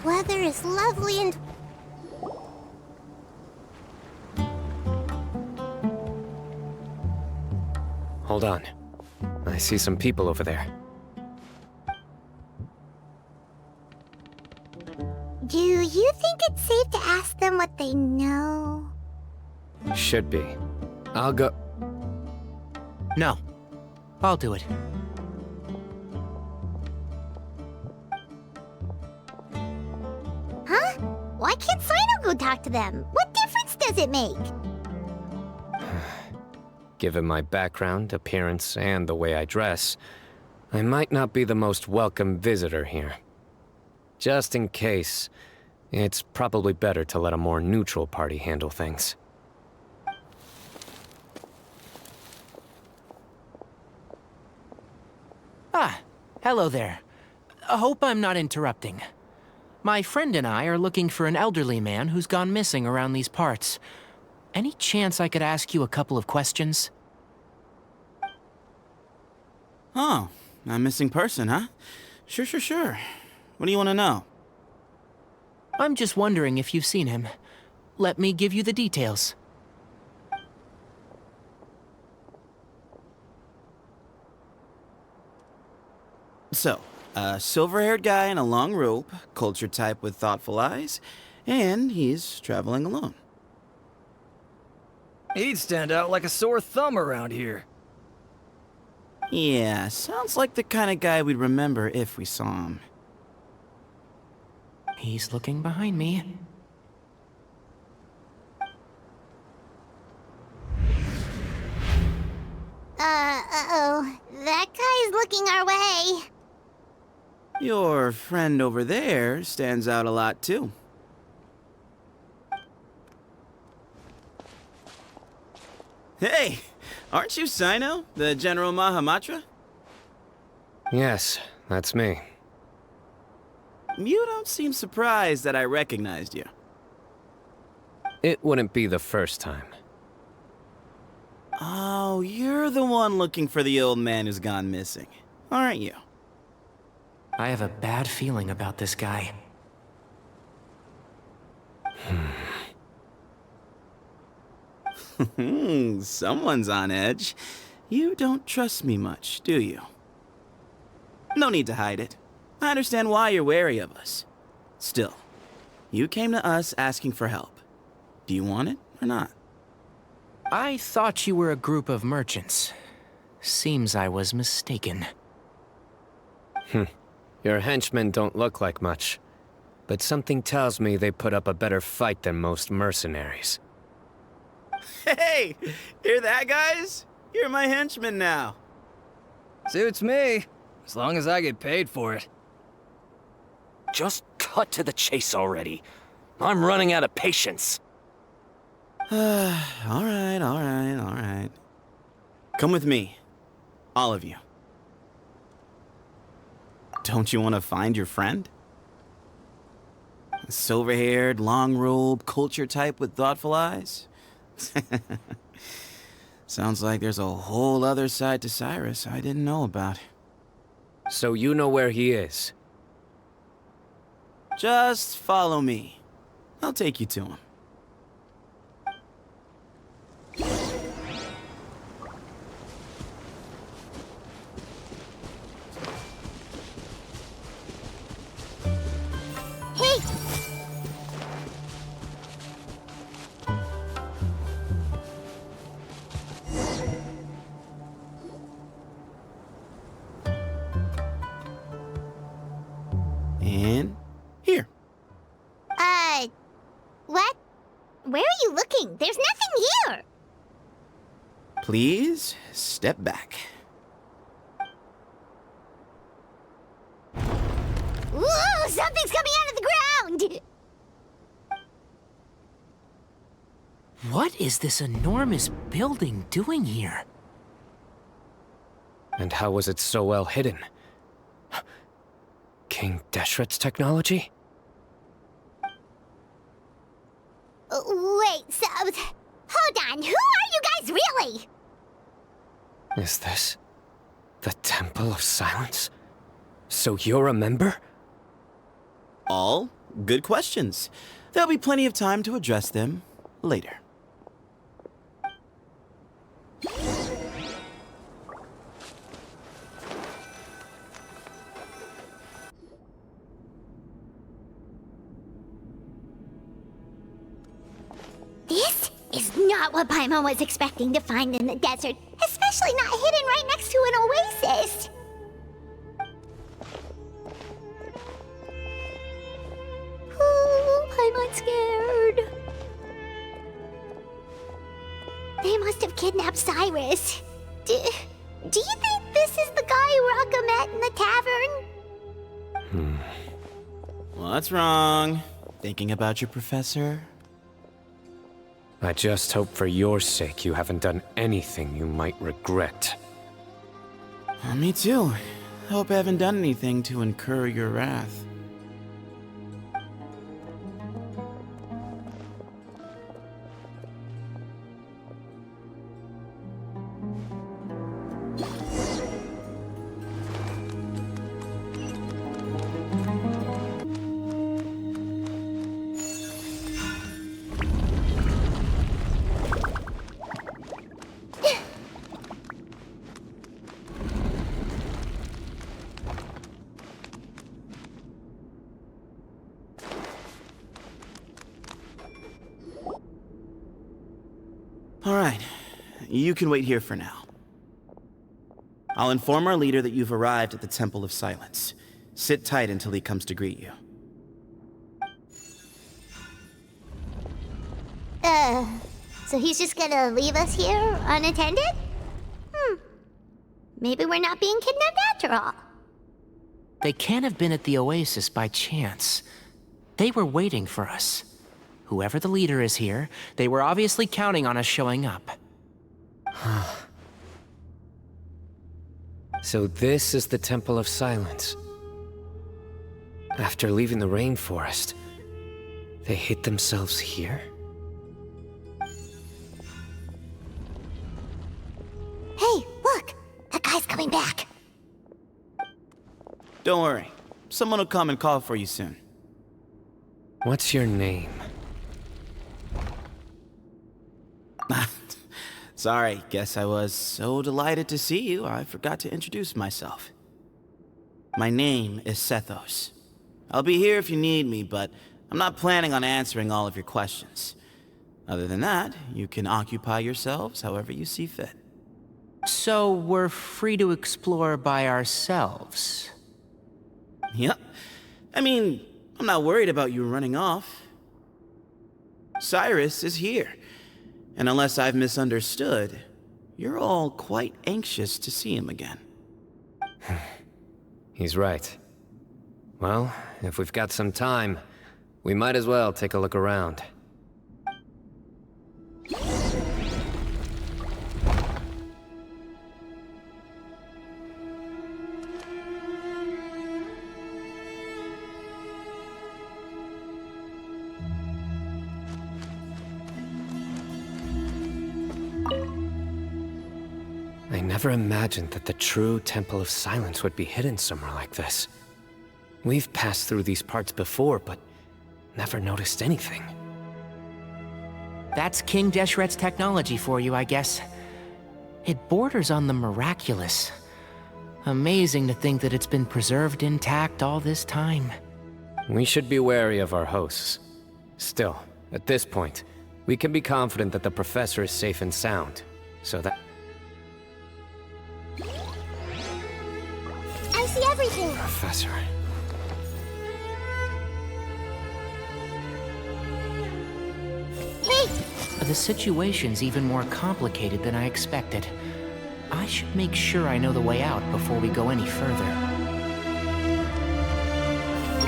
weather is lovely and... Hold on. I see some people over there. Do you think it's safe to ask them what they know? Should be. I'll go... No. I'll do it. Huh? Why can't Cyno go talk to them? What difference does it make? Given my background, appearance, and the way I dress, I might not be the most welcome visitor here. Just in case, it's probably better to let a more neutral party handle things. Ah, hello there. I hope I'm not interrupting. My friend and I are looking for an elderly man who's gone missing around these parts. Any chance I could ask you a couple of questions? Oh, a missing person, huh? Sure. What do you want to know? I'm just wondering if you've seen him. Let me give you the details. So, a silver-haired guy in a long robe, culture type with thoughtful eyes, and he's traveling alone. He'd stand out like a sore thumb around here. Yeah, sounds like the kind of guy we'd remember if we saw him. He's looking behind me. Uh-oh. That guy's looking our way. Your friend over there stands out a lot, too. Hey! Aren't you Cyno, the General Mahamatra? Yes, that's me. You don't seem surprised that I recognized you. It wouldn't be the first time. Oh, you're the one looking for the old man who's gone missing, aren't you? I have a bad feeling about this guy. Someone's on edge. You don't trust me much, do you? No need to hide it. I understand why you're wary of us. Still, you came to us asking for help. Do you want it or not? I thought you were a group of merchants. Seems I was mistaken. Your henchmen don't look like much, but something tells me they put up a better fight than most mercenaries. Hey! Hear that, guys? You're my henchmen now. Suits me, as long as I get paid for it. Just cut to the chase already. I'm running out of patience. All right. Come with me. All of you. Don't you want to find your friend? Silver-haired, long robe, culture type with thoughtful eyes? Sounds like there's a whole other side to Cyrus I didn't know about. So you know where he is? Just follow me. I'll take you to him. Hey! And here. What? Where are you looking? There's nothing here! Please, step back. Whoa! Something's coming out of the ground! What is this enormous building doing here? And how was it so well hidden? King Deshret's technology? Wait, so... Hold on, who are you guys really? Is this the Temple of Silence? So you're a member? All Good questions. There'll be plenty of time to address them later. This is not what Paimon was expecting to find in the desert, especially not hidden right next to an oasis. Paimon's scared. They must have kidnapped Cyrus. Do you think this is the guy Raka met in the tavern? What's wrong? Thinking about your professor? I just hope for your sake you haven't done anything you might regret. Me too. I hope I haven't done anything to incur your wrath. Alright, you can wait here for now. I'll inform our leader that you've arrived at the Temple of Silence. Sit tight until he comes to greet you. So he's just gonna leave us here unattended? Maybe we're not being kidnapped after all. They can't have been at the oasis by chance. They were waiting for us. Whoever the leader is here, they were obviously counting on us showing up. So this is the Temple of Silence. After leaving the rainforest, they hid themselves here? Hey, look! That guy's coming back. Don't worry. Someone will come and call for you soon. What's your name? Sorry, guess I was so delighted to see you, I forgot to introduce myself. My name is Sethos. I'll be here if you need me, but I'm not planning on answering all of your questions. Other than that, you can occupy yourselves however you see fit. So we're free to explore by ourselves. Yep. I mean, I'm not worried about you running off. Cyrus is here. And unless I've misunderstood, you're all quite anxious to see him again. He's right. Well, if we've got some time, we might as well take a look around. I never imagined that the true Temple of Silence would be hidden somewhere like this. We've passed through these parts before, but never noticed anything. That's King Deshret's technology for you, I guess. It borders on the miraculous. Amazing to think that it's been preserved intact all this time. We should be wary of our hosts. Still, at this point, we can be confident that the professor is safe and sound, so that... I see everything. Professor... Hey! The situation's even more complicated than I expected. I should make sure I know the way out before we go any further. I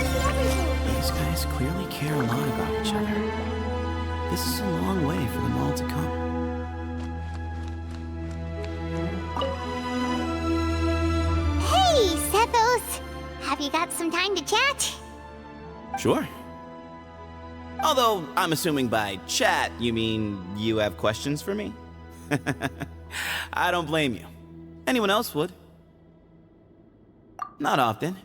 see everything. These guys clearly care a lot about each other. This is a long way for them all to come. Hey, Sethos! Have you got some time to chat? Sure. Although, I'm assuming by chat, you mean you have questions for me? I don't blame you. Anyone else would. Not often.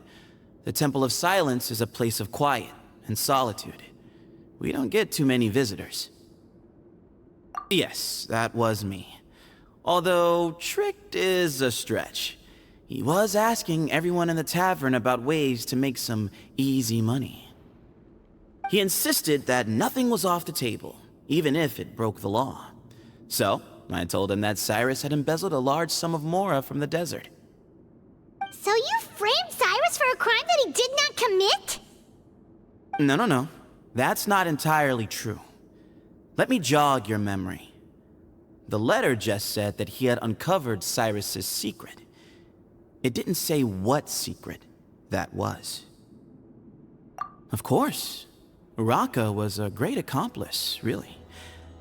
The Temple of Silence is a place of quiet and solitude. We don't get too many visitors. Yes, that was me. Although, tricked is a stretch. He was asking everyone in the tavern about ways to make some easy money. He insisted that nothing was off the table, even if it broke the law. So, I told him that Cyrus had embezzled a large sum of mora from the desert. So you framed Cyrus for a crime that he did not commit? No. That's not entirely true. Let me jog your memory. The letter just said that he had uncovered Cyrus's secret. It didn't say what secret that was. Of course, Uraka was a great accomplice, really.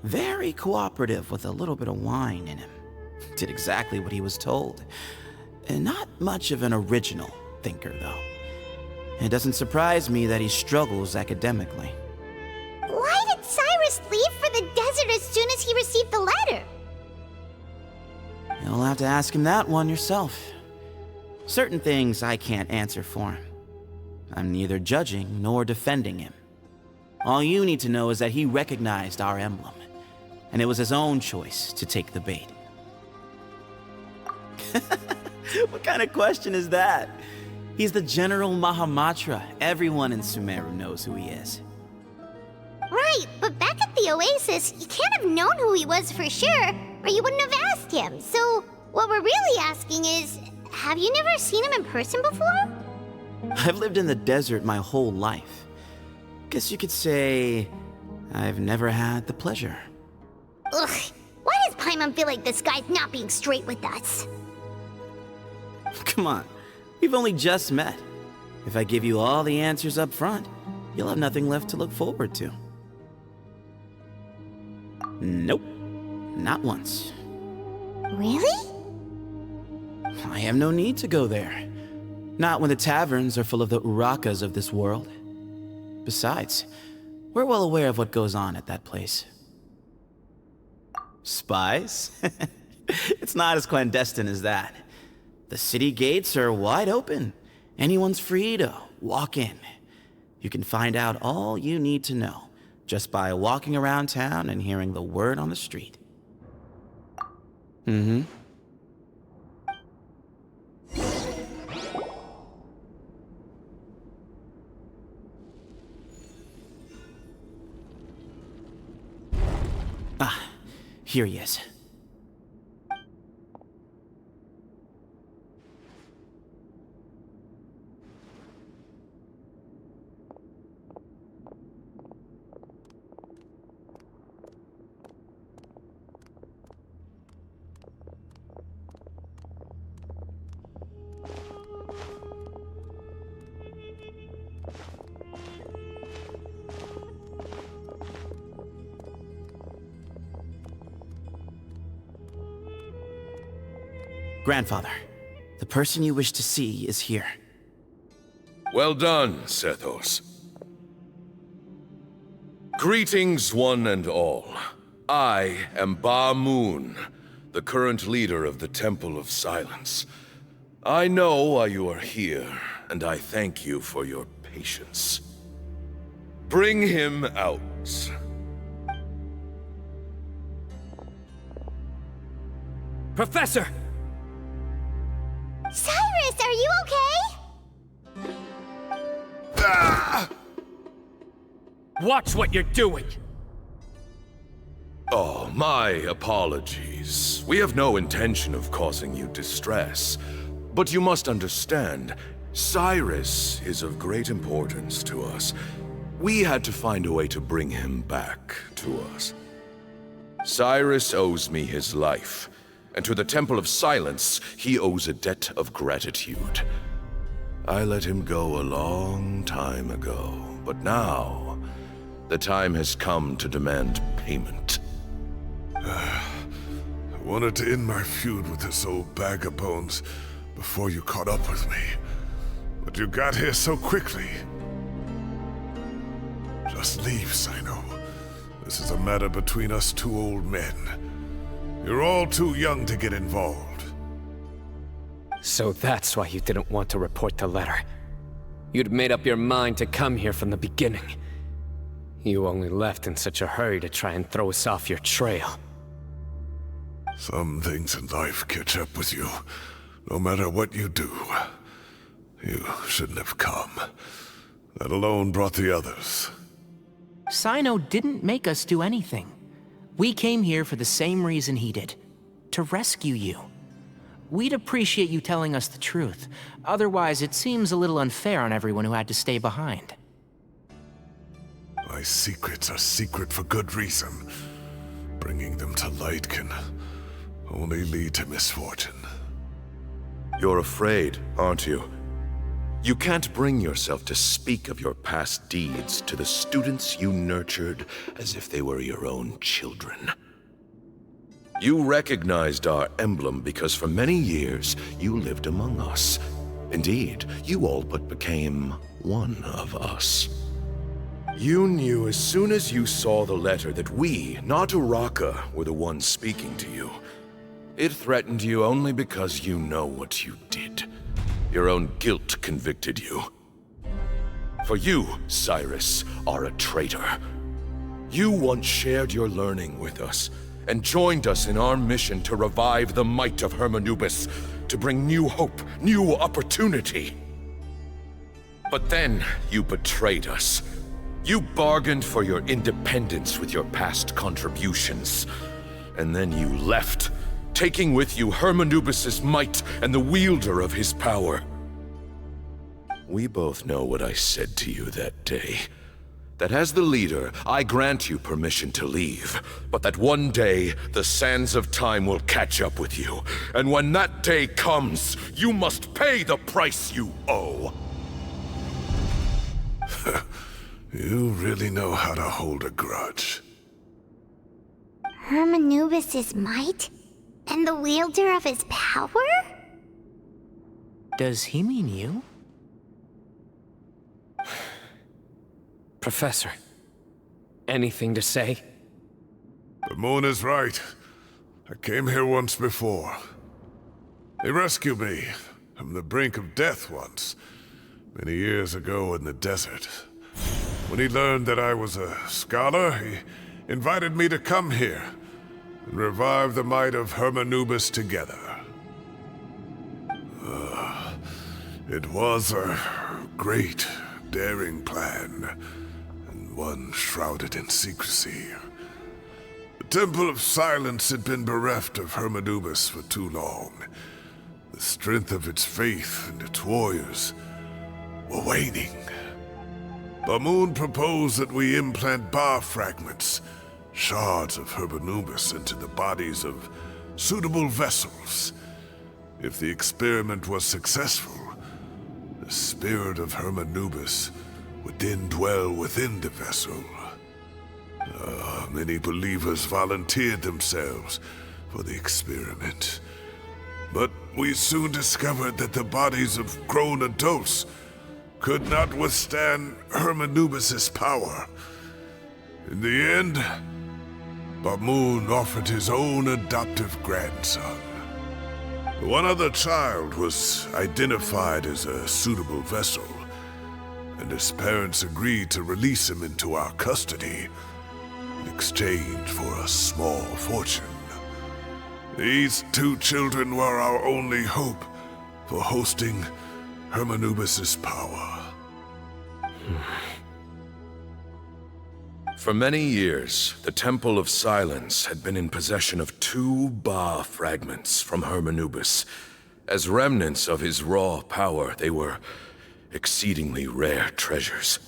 Very cooperative with a little bit of wine in him. Did exactly what he was told. And not much of an original thinker, though. It doesn't surprise me that he struggles academically. Why did Cyrus leave for the desert as soon as he received the letter? You'll have to ask him that one yourself. Certain things I can't answer for him. I'm neither judging nor defending him. All you need to know is that he recognized our emblem, and it was his own choice to take the bait. What kind of question is that? He's the General Mahamatra. Everyone in Sumeru knows who he is. Right, but back at the Oasis, you can't have known who he was for sure, or you wouldn't have asked him. So, what we're really asking is, have you never seen him in person before? I've lived in the desert my whole life. Guess you could say I've never had the pleasure. Ugh, why does Paimon feel like this guy's not being straight with us? Come on, we've only just met. If I give you all the answers up front, you'll have nothing left to look forward to. Nope, not once. Really? I have no need to go there. Not when the taverns are full of the Urakas of this world. Besides, we're well aware of what goes on at that place. Spies? It's not as clandestine as that. The city gates are wide open. Anyone's free to walk in. You can find out all you need to know just by walking around town and hearing the word on the street. Mm-hmm. Ah, here he is. Grandfather, the person you wish to see is here. Well done, Sethos. Greetings, one and all. I am Ba Moon, the current leader of the Temple of Silence. I know why you are here, and I thank you for your patience. Bring him out. Professor! Cyrus, are you okay? Ah! Watch what you're doing! Oh, my apologies. We have no intention of causing you distress. But you must understand, Cyrus is of great importance to us. We had to find a way to bring him back to us. Cyrus owes me his life, and to the Temple of Silence, he owes a debt of gratitude. I let him go a long time ago, but now, the time has come to demand payment. I wanted to end my feud with this old bag of bones before you caught up with me, but you got here so quickly. Just leave, Cyno. This is a matter between us two old men. You're all too young to get involved. So that's why you didn't want to report the letter. You'd made up your mind to come here from the beginning. You only left in such a hurry to try and throw us off your trail. Some things in life catch up with you, no matter what you do. You shouldn't have come. That alone brought the others. Cyno didn't make us do anything. We came here for the same reason he did. To rescue you. We'd appreciate you telling us the truth. Otherwise, it seems a little unfair on everyone who had to stay behind. My secrets are secret for good reason. Bringing them to light can only lead to misfortune. You're afraid, aren't you? You can't bring yourself to speak of your past deeds to the students you nurtured as if they were your own children. You recognized our emblem because for many years you lived among us. Indeed, you all but became one of us. You knew as soon as you saw the letter that we, not Uraka, were the ones speaking to you. It threatened you only because you know what you did. Your own guilt convicted you. For you, Cyrus, are a traitor. You once shared your learning with us, and joined us in our mission to revive the might of Hermanubis, to bring new hope, new opportunity. But then you betrayed us. You bargained for your independence with your past contributions. And then you left, taking with you Hermanubis' might and the wielder of his power. We both know what I said to you that day. That as the leader, I grant you permission to leave, but that one day, the sands of time will catch up with you. And when that day comes, you must pay the price you owe. You really know how to hold a grudge. Hermanubis' might? And the wielder of his power? Does he mean you? Professor, anything to say? The moon is right. I came here once before. They rescued me from the brink of death once, many years ago in the desert. When he learned that I was a scholar, he invited me to come here and revive the might of Hermanubis together. It was a great, daring plan, and one shrouded in secrecy. The Temple of Silence had been bereft of Hermanubis for too long. The strength of its faith and its warriors were waning. Bamoon proposed that we implant bar fragments, shards of Hermanubis, into the bodies of suitable vessels. If the experiment was successful, the spirit of Hermanubis would then dwell within the vessel. Many believers volunteered themselves for the experiment. But we soon discovered that the bodies of grown adults could not withstand Hermanubis' power. In the end, Bamoon offered his own adoptive grandson. One other child was identified as a suitable vessel, and his parents agreed to release him into our custody in exchange for a small fortune. These two children were our only hope for hosting Hermanubis' power. For many years, the Temple of Silence had been in possession of 2 Ba fragments from Hermanubis. As remnants of his raw power, they were exceedingly rare treasures.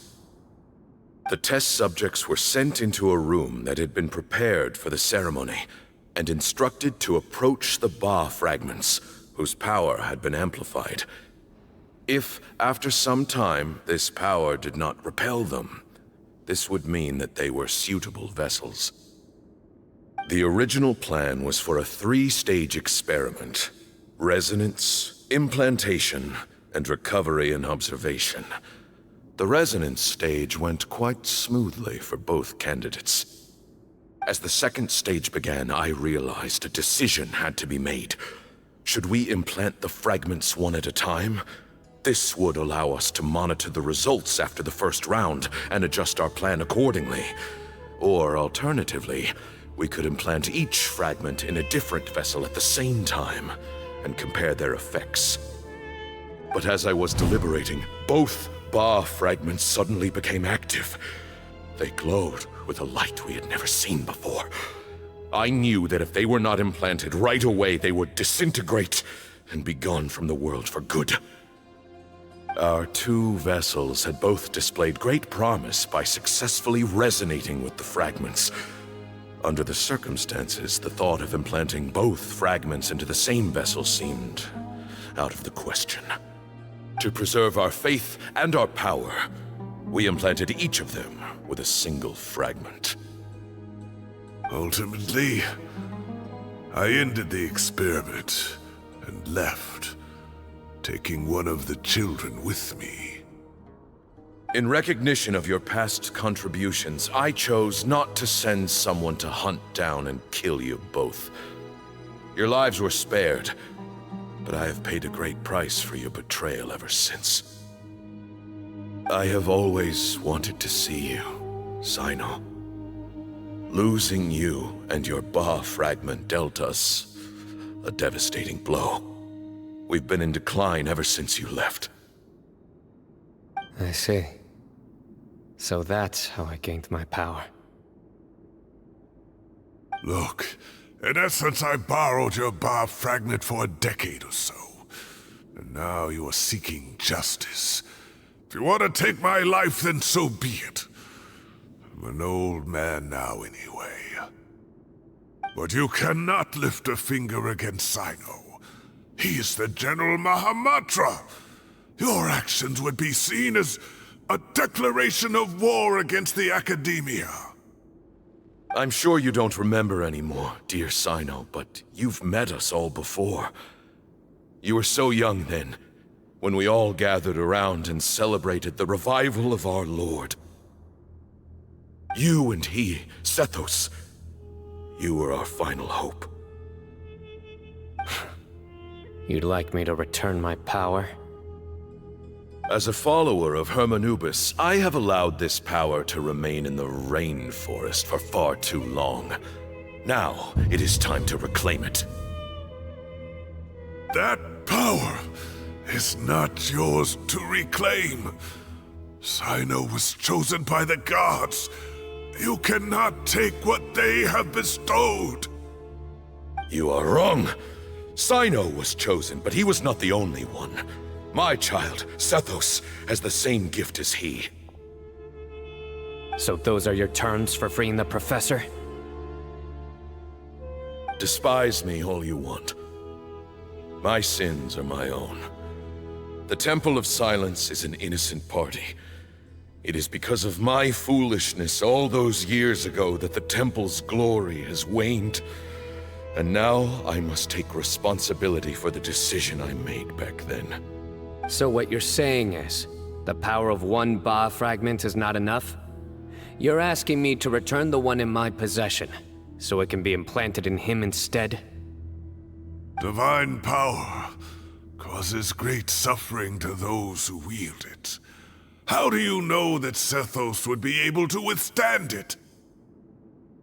The test subjects were sent into a room that had been prepared for the ceremony, and instructed to approach the Ba fragments, whose power had been amplified. If, after some time, this power did not repel them, this would mean that they were suitable vessels. The original plan was for a 3-stage experiment: resonance, implantation, and recovery and observation. The resonance stage went quite smoothly for both candidates. As the 2nd stage began, I realized a decision had to be made. Should we implant the fragments one at a time, This would allow us to monitor the results after the first round and adjust our plan accordingly. Or alternatively, we could implant each fragment in a different vessel at the same time and compare their effects. But as I was deliberating, both Ba fragments suddenly became active. They glowed with a light we had never seen before. I knew that if they were not implanted right away, they would disintegrate and be gone from the world for good. Our two vessels had both displayed great promise by successfully resonating with the fragments. Under the circumstances, the thought of implanting both fragments into the same vessel seemed out of the question. To preserve our faith and our power, we implanted each of them with a single fragment. Ultimately, I ended the experiment and left, taking one of the children with me. In recognition of your past contributions, I chose not to send someone to hunt down and kill you both. Your lives were spared, but I have paid a great price for your betrayal ever since. I have always wanted to see you, Cyno. Losing you and your Ba fragment dealt us a devastating blow. We've been in decline ever since you left. I see. So that's how I gained my power. Look, in essence, I borrowed your Ba fragment for a decade or so. And now you are seeking justice. If you want to take my life, then so be it. I'm an old man now anyway. But you cannot lift a finger against Cyno. He is the General Mahamatra. Your actions would be seen as a declaration of war against the Academia. I'm sure you don't remember anymore, dear Cyno, but you've met us all before. You were so young then, when we all gathered around and celebrated the revival of our Lord. You and he, Sethos, you were our final hope. You'd like me to return my power? As a follower of Hermanubis, I have allowed this power to remain in the rainforest for far too long. Now, it is time to reclaim it. That power is not yours to reclaim. Cyno was chosen by the gods. You cannot take what they have bestowed. You are wrong. Cyno was chosen, but he was not the only one. My child, Sethos, has the same gift as he. So those are your terms for freeing the professor? Despise me all you want. My sins are my own. The Temple of Silence is an innocent party. It is because of my foolishness all those years ago that the Temple's glory has waned. And now I must take responsibility for the decision I made back then. So what you're saying is, the power of one Ba fragment is not enough? You're asking me to return the one in my possession, so it can be implanted in him instead? Divine power causes great suffering to those who wield it. How do you know that Sethos would be able to withstand it?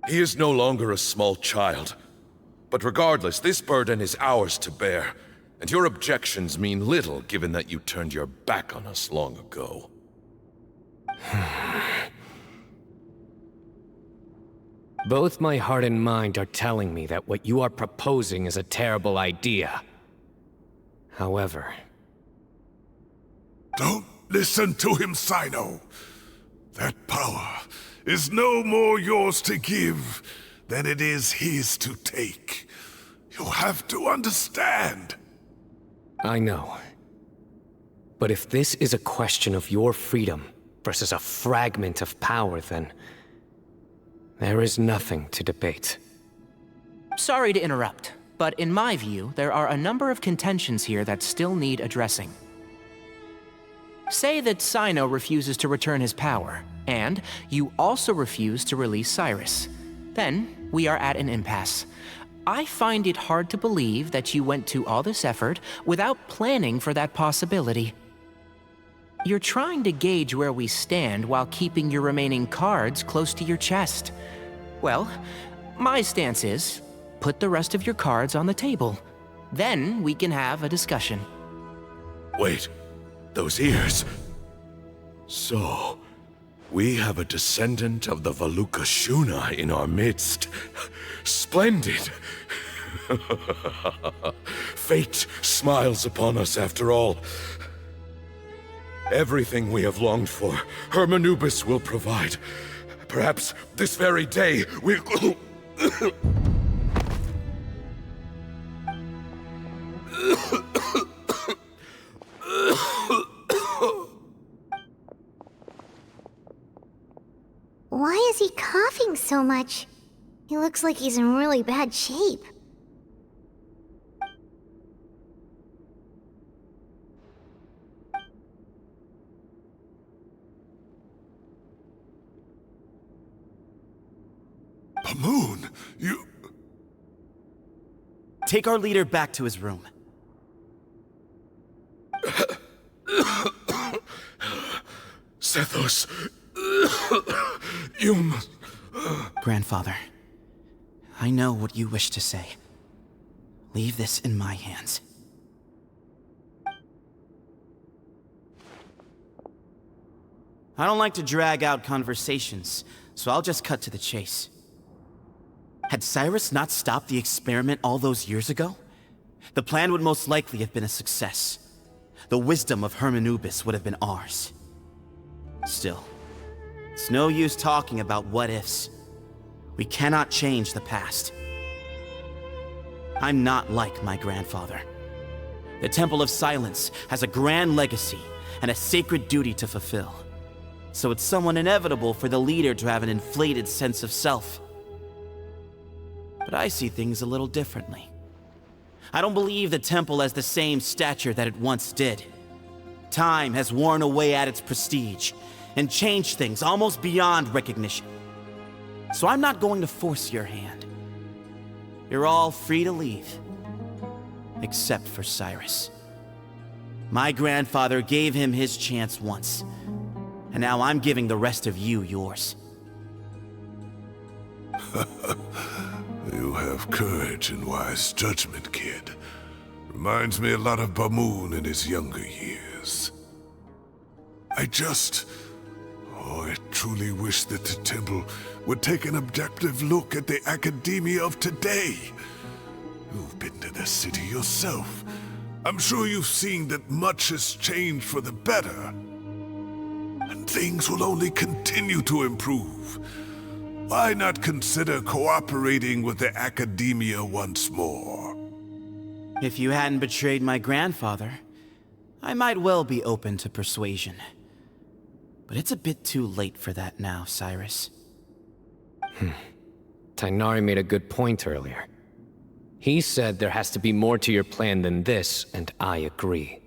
He is no longer a small child. But regardless, this burden is ours to bear. And your objections mean little, given that you turned your back on us long ago. Both my heart and mind are telling me that what you are proposing is a terrible idea. However... Don't listen to him, Cyno. That power is no more yours to give than it is his to take. You have to understand. I know. But if this is a question of your freedom versus a fragment of power, then... there is nothing to debate. Sorry to interrupt, but in my view, there are a number of contentions here that still need addressing. Say that Cyno refuses to return his power, and you also refuse to release Cyrus. Then, we are at an impasse. I find it hard to believe that you went to all this effort without planning for that possibility. You're trying to gauge where we stand while keeping your remaining cards close to your chest. Well, my stance is, put the rest of your cards on the table. Then we can have a discussion. Wait, those ears. So, we have a descendant of the Valukashuna in our midst. Splendid. Fate smiles upon us after all. Everything we have longed for, Hermanubis will provide. Perhaps this very day we'll... Why is he coughing so much? He looks like he's in really bad shape. Moon, you... Take our leader back to his room. Sethos, you must... Grandfather, I know what you wish to say. Leave this in my hands. I don't like to drag out conversations, so I'll just cut to the chase. Had Cyrus not stopped the experiment all those years ago, the plan would most likely have been a success. The wisdom of Hermanubis would have been ours. Still, it's no use talking about what-ifs. We cannot change the past. I'm not like my grandfather. The Temple of Silence has a grand legacy and a sacred duty to fulfill. So it's somewhat inevitable for the leader to have an inflated sense of self. But I see things a little differently. I don't believe the temple has the same stature that it once did. Time has worn away at its prestige and changed things almost beyond recognition. So I'm not going to force your hand. You're all free to leave. Except for Cyrus. My grandfather gave him his chance once, and now I'm giving the rest of you yours. You have courage and wise judgment, kid. Reminds me a lot of Bamoon in his younger years. I truly wish that the temple would take an objective look at the academia of today. You've been to the city yourself. I'm sure you've seen that much has changed for the better. And things will only continue to improve. Why not consider cooperating with the academia once more? If you hadn't betrayed my grandfather, I might well be open to persuasion. But it's a bit too late for that now, Cyrus. Tighnari made a good point earlier. He said there has to be more to your plan than this, and I agree.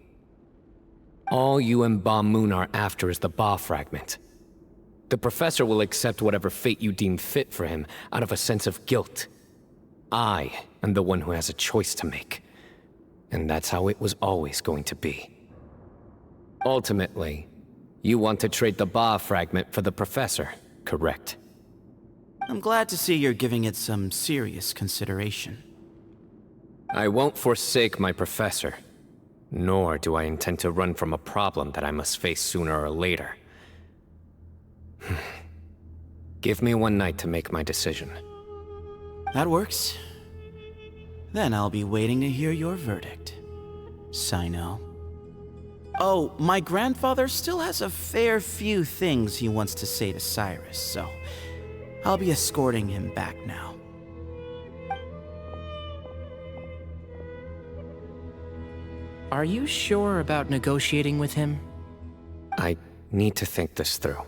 All you and Ba Moon are after is the Ba fragment. The professor will accept whatever fate you deem fit for him out of a sense of guilt. I am the one who has a choice to make. And that's how it was always going to be. Ultimately, you want to trade the Ba fragment for the professor, correct? I'm glad to see you're giving it some serious consideration. I won't forsake my professor, nor do I intend to run from a problem that I must face sooner or later. Give me one night to make my decision. That works. Then I'll be waiting to hear your verdict, Cyno. Oh, my grandfather still has a fair few things he wants to say to Cyrus, so I'll be escorting him back now. Are you sure about negotiating with him? I need to think this through.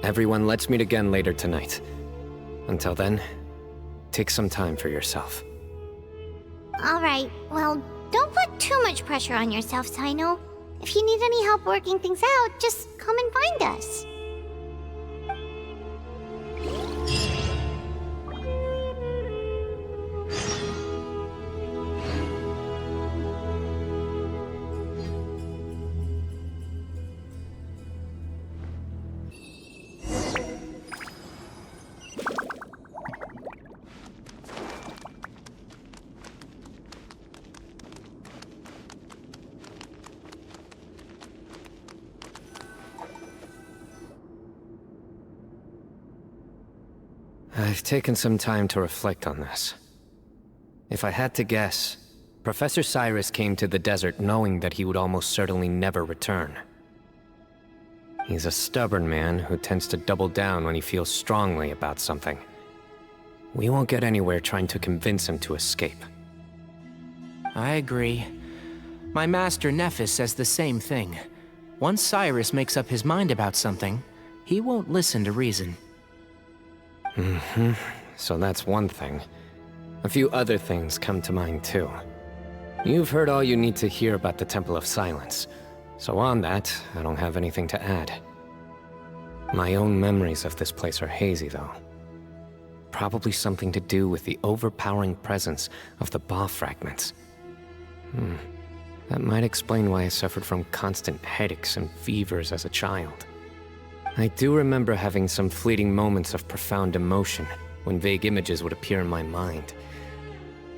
Everyone, let's meet again later tonight. Until then, take some time for yourself. Alright, well, don't put too much pressure on yourself, Cyno. If you need any help working things out, just come and find us. I've taken some time to reflect on this. If I had to guess, Professor Cyrus came to the desert knowing that he would almost certainly never return. He's a stubborn man who tends to double down when he feels strongly about something. We won't get anywhere trying to convince him to escape. I agree. My master Nephis says the same thing. Once Cyrus makes up his mind about something, he won't listen to reason. So that's one thing. A few other things come to mind too. You've heard all you need to hear about the Temple of Silence, so on that, I don't have anything to add. My own memories of this place are hazy though. Probably something to do with the overpowering presence of the Ba fragments. That might explain why I suffered from constant headaches and fevers as a child. I do remember having some fleeting moments of profound emotion when vague images would appear in my mind.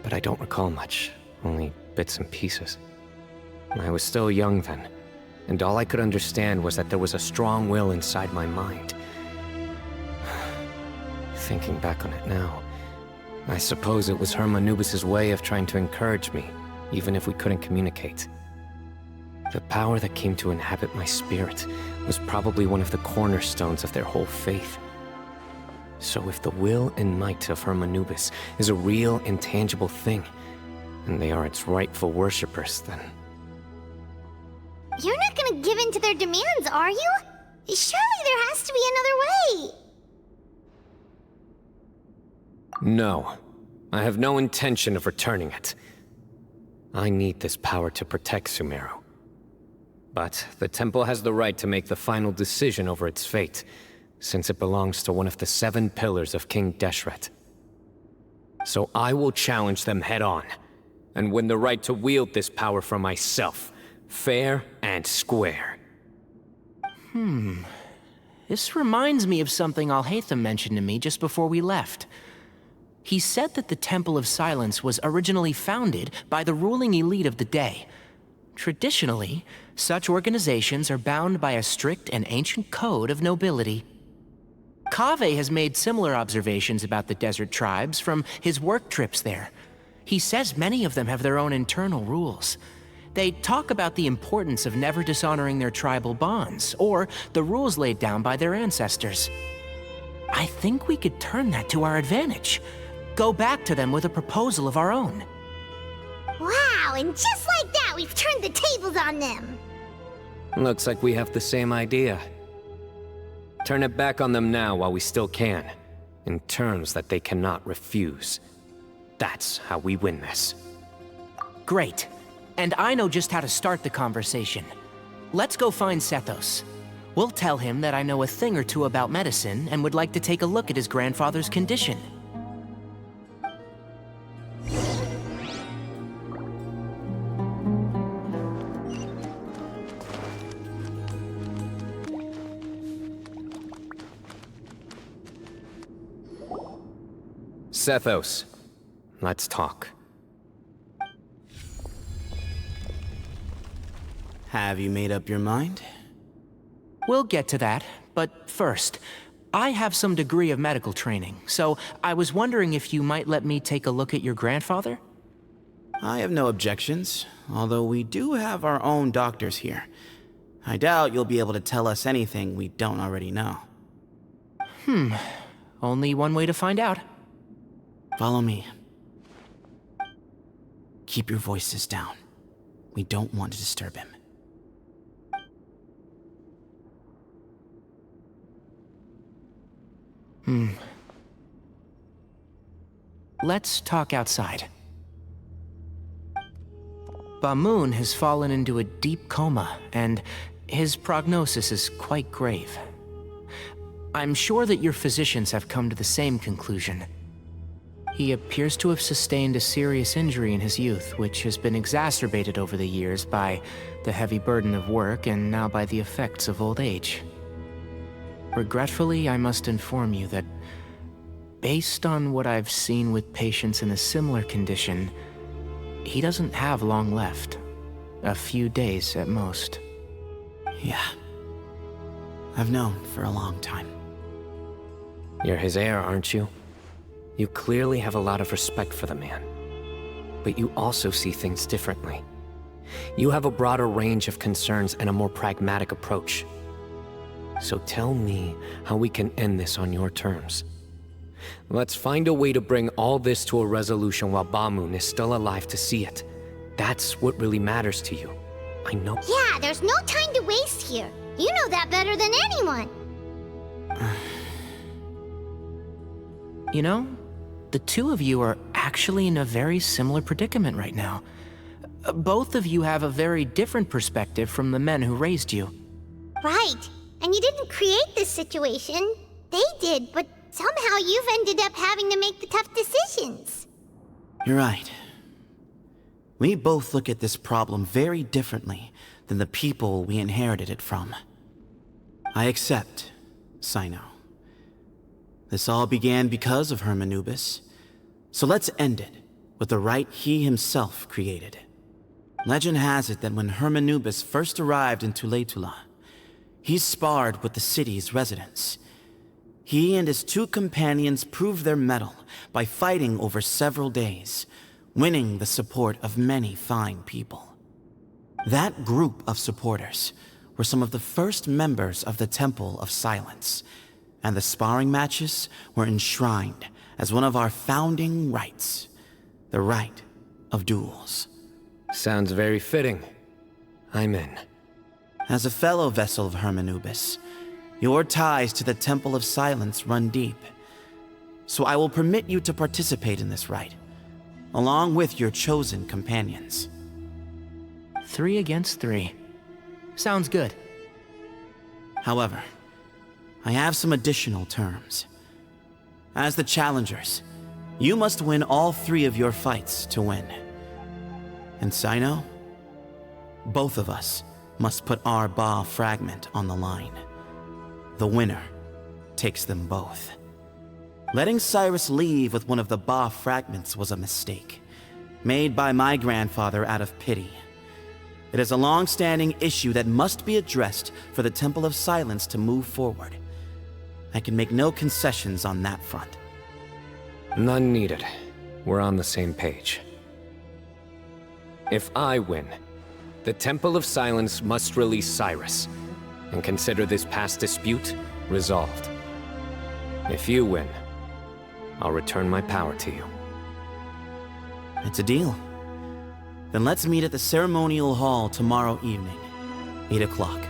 But I don't recall much, only bits and pieces. I was still young then, and all I could understand was that there was a strong will inside my mind. Thinking back on it now, I suppose it was Hermanubis' way of trying to encourage me, even if we couldn't communicate. The power that came to inhabit my spirit was probably one of the cornerstones of their whole faith. So if the will and might of Hermanubis is a real, intangible thing, and they are its rightful worshippers, then... You're not gonna give in to their demands, are you? Surely there has to be another way! No. I have no intention of returning it. I need this power to protect Sumeru. But the temple has the right to make the final decision over its fate, since it belongs to one of the 7 pillars of King Deshret. So I will challenge them head-on, and win the right to wield this power for myself, fair and square. This reminds me of something Alhaitham mentioned to me just before we left. He said that the Temple of Silence was originally founded by the ruling elite of the day. Traditionally, such organizations are bound by a strict and ancient code of nobility. Kaveh has made similar observations about the desert tribes from his work trips there. He says many of them have their own internal rules. They talk about the importance of never dishonoring their tribal bonds, or the rules laid down by their ancestors. I think we could turn that to our advantage. Go back to them with a proposal of our own. Wow, and just like that, we've turned the tables on them! Looks like we have the same idea. Turn it back on them now while we still can, in terms that they cannot refuse. That's how we win this. Great. And I know just how to start the conversation. Let's go find Sethos. We'll tell him that I know a thing or two about medicine and would like to take a look at his grandfather's condition. Sethos, let's talk. Have you made up your mind? We'll get to that, but first, I have some degree of medical training, so I was wondering if you might let me take a look at your grandfather? I have no objections, although we do have our own doctors here. I doubt you'll be able to tell us anything we don't already know. Only one way to find out. Follow me. Keep your voices down. We don't want to disturb him. Let's talk outside. Bamoon has fallen into a deep coma, and his prognosis is quite grave. I'm sure that your physicians have come to the same conclusion. He appears to have sustained a serious injury in his youth, which has been exacerbated over the years by the heavy burden of work and now by the effects of old age. Regretfully, I must inform you that, based on what I've seen with patients in a similar condition, he doesn't have long left. A few days at most. Yeah. I've known for a long time. You're his heir, aren't you? You clearly have a lot of respect for the man, but you also see things differently. You have a broader range of concerns and a more pragmatic approach. So tell me how we can end this on your terms. Let's find a way to bring all this to a resolution while Bamoon is still alive to see it. That's what really matters to you. I know. Yeah, there's no time to waste here. You know that better than anyone. You know, the two of you are actually in a very similar predicament right now. Both of you have a very different perspective from the men who raised you. Right. And you didn't create this situation. They did, but somehow you've ended up having to make the tough decisions. You're right. We both look at this problem very differently than the people we inherited it from. I accept, Cyno. This all began because of Hermanubis, so let's end it with the rite he himself created. Legend has it that when Hermanubis first arrived in Tuletula, he sparred with the city's residents. He and his two companions proved their mettle by fighting over several days, winning the support of many fine people. That group of supporters were some of the first members of the Temple of Silence, and the sparring matches were enshrined as one of our founding rites, the rite of duels. Sounds very fitting. I'm in. As a fellow vessel of Hermanubis, your ties to the Temple of Silence run deep, so I will permit you to participate in this rite, along with your chosen companions. 3 against 3. Sounds good. However, I have some additional terms. As the challengers, you must win all 3 of your fights to win. And Cyno, both of us must put our Ba fragment on the line. The winner takes them both. Letting Cyrus leave with one of the Ba fragments was a mistake, made by my grandfather out of pity. It is a long-standing issue that must be addressed for the Temple of Silence to move forward. I can make no concessions on that front. None needed. We're on the same page. If I win, the Temple of Silence must release Cyrus, and consider this past dispute resolved. If you win, I'll return my power to you. It's a deal. Then let's meet at the ceremonial hall tomorrow evening, 8 o'clock.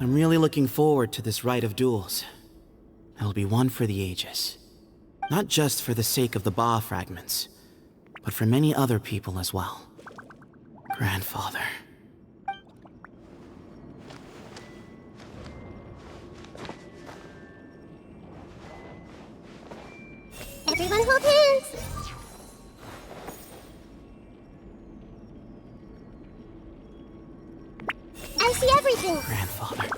I'm really looking forward to this rite of duels. It'll be one for the ages. Not just for the sake of the Ba fragments, but for many other people as well. Grandfather. Everyone hold hands. I see everything. Grandfather,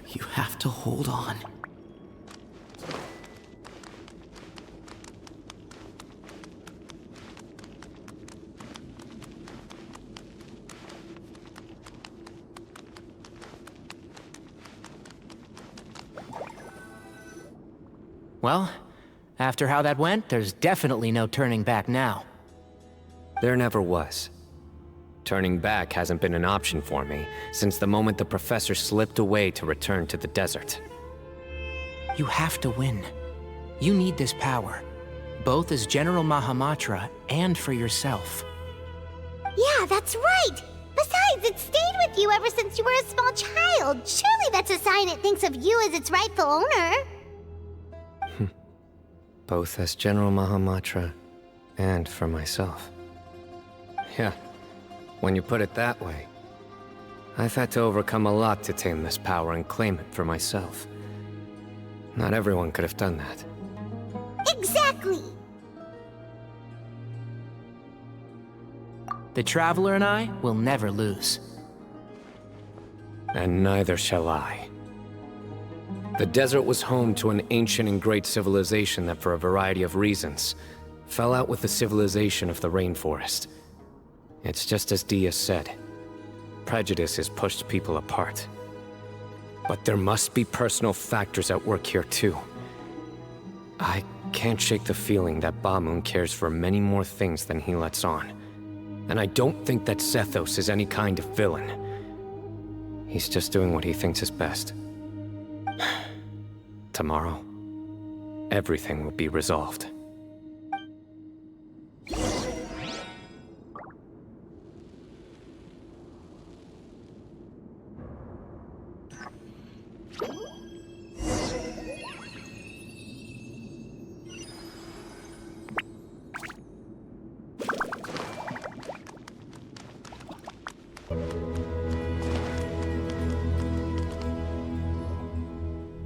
you have to hold on. Well, after how that went, there's definitely no turning back now. There never was. Turning back hasn't been an option for me since the moment the professor slipped away to return to the desert. You have to win. You need this power, both as General Mahamatra and for yourself. Yeah, that's right. Besides, it stayed with you ever since you were a small child. Surely that's a sign it thinks of you as its rightful owner. Both as General Mahamatra and for myself. Yeah, when you put it that way, I've had to overcome a lot to tame this power and claim it for myself. Not everyone could have done that. Exactly. The Traveler and I will never lose. And neither shall I. The desert was home to an ancient and great civilization that, for a variety of reasons, Fell out with the civilization of the rainforest. It's just as Dia said. Prejudice has pushed people apart. But there must be personal factors at work here too. I can't shake the feeling that Bamoon cares for many more things than he lets on. And I don't think that Sethos is any kind of villain. He's just doing what he thinks is best. Tomorrow, everything will be resolved.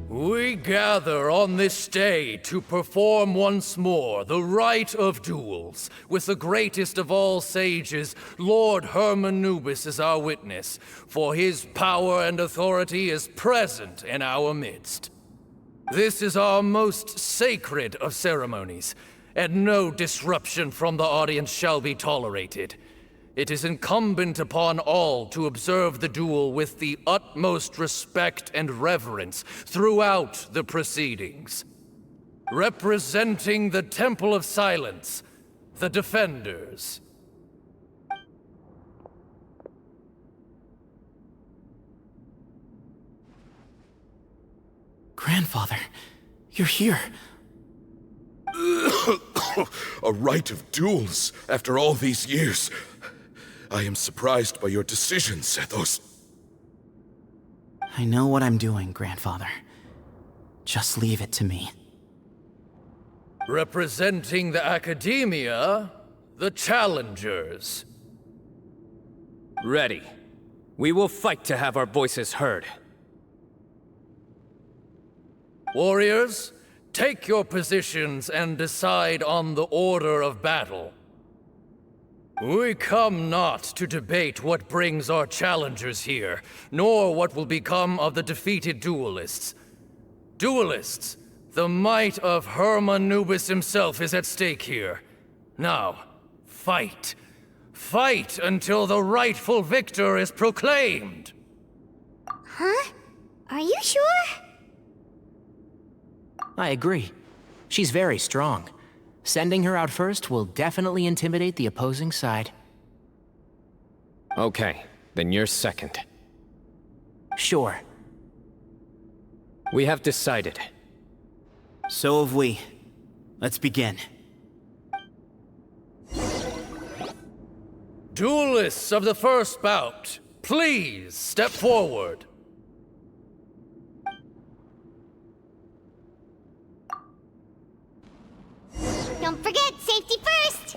We gather on this day to perform once more the rite of duels, with the greatest of all sages, Lord Hermanubis, as our witness, for his power and authority is present in our midst. This is our most sacred of ceremonies, and no disruption from the audience shall be tolerated. It is incumbent upon all to observe the duel with the utmost respect and reverence throughout the proceedings. Representing the Temple of Silence, the Defenders. Grandfather, you're here. A rite of duels after all these years. I am surprised by your decision, Sethos. I know what I'm doing, Grandfather. Just leave it to me. Representing the Academia, the Challengers. Ready. We will fight to have our voices heard. Warriors, take your positions and decide on the order of battle. We come not to debate what brings our challengers here, nor what will become of the defeated duelists. Duelists, the might of Hermanubis himself is at stake here. Now, fight. Fight until the rightful victor is proclaimed. Huh? Are you sure? I agree. She's very strong. Sending her out first will definitely intimidate the opposing side. Okay, then you're second. Sure. We have decided. So have we. Let's begin. Duelists of the first bout, please step forward. Don't forget, safety first!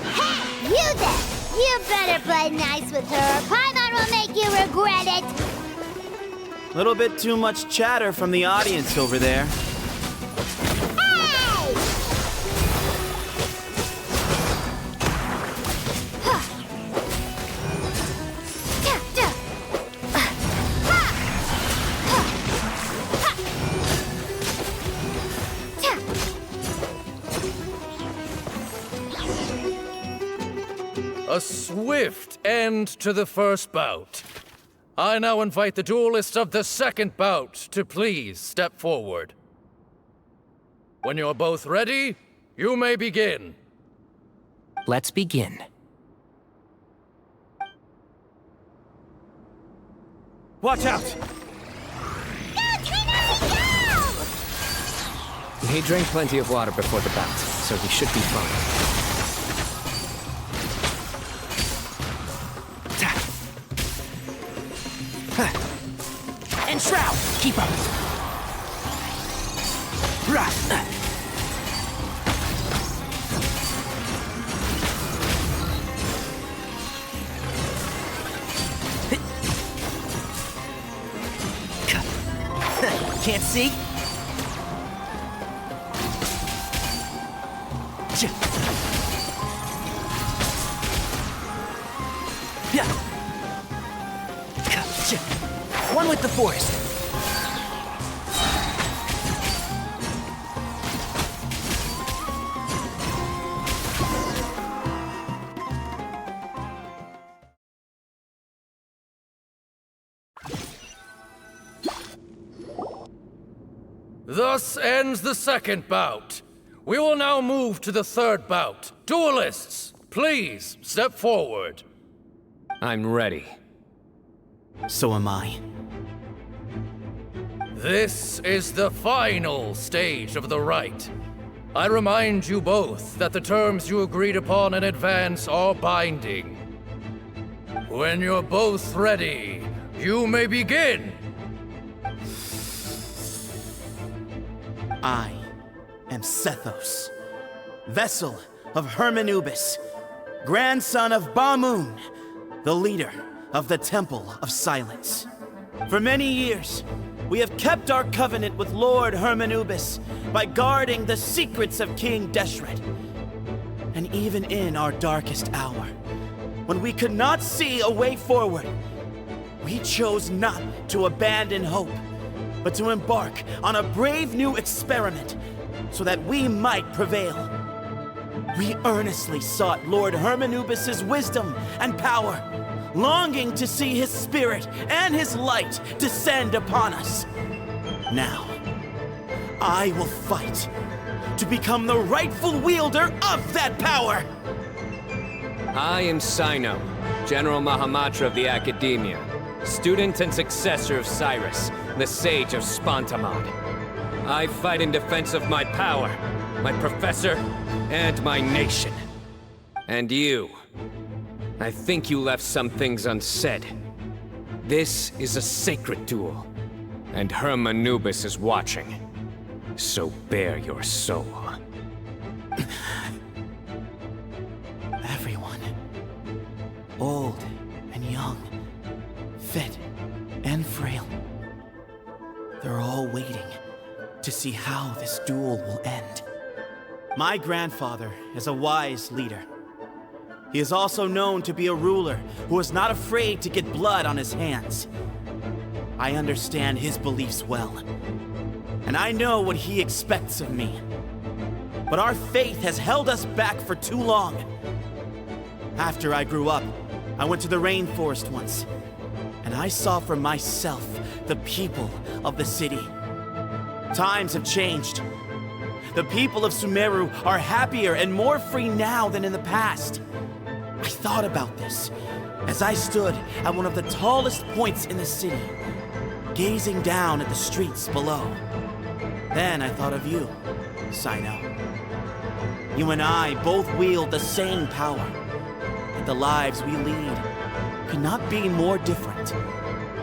Hey, you there! You better play nice with her, or Paimon will make you regret it! Little bit too much chatter from the audience over there. Hey! A swift end to the first bout. I now invite the duelists of the second bout to please step forward. When you're both ready, you may begin. Let's begin. Watch out! Go, Cyno, go! He drank plenty of water before the bout, so he should be fine. And Shroud! Keep up! Can't see? One with the force. Thus ends the second bout. We will now move to the third bout. Duelists, please step forward. I'm ready. So am I. This is the final stage of the rite. I remind you both that the terms you agreed upon in advance are binding. When you're both ready, you may begin. I am Sethos, vessel of Hermanubis, grandson of Bamun, the leader of the Temple of Silence. For many years, we have kept our covenant with Lord Hermanubis by guarding the secrets of King Deshret. And even in our darkest hour, when we could not see a way forward, we chose not to abandon hope, but to embark on a brave new experiment so that we might prevail. We earnestly sought Lord Hermanubis' wisdom and power, longing to see his spirit and his light descend upon us. Now, I will fight to become the rightful wielder of that power! I am Cyno, General Mahamatra of the Academia, student and successor of Cyrus, the Sage of Spontamod. I fight in defense of my power, my professor, and my nation. And you. I think you left some things unsaid. This is a sacred duel, and Hermanubis is watching. So bare your soul. Everyone, old and young, fit and frail, they're all waiting to see how this duel will end. My grandfather is a wise leader. He is also known to be a ruler who is not afraid to get blood on his hands. I understand his beliefs well, and I know what he expects of me. But our faith has held us back for too long. After I grew up, I went to the rainforest once, and I saw for myself the people of the city. Times have changed. The people of Sumeru are happier and more free now than in the past. I thought about this as I stood at one of the tallest points in the city, gazing down at the streets below. Then I thought of you, Cyno. You and I both wield the same power, and the lives we lead could not be more different.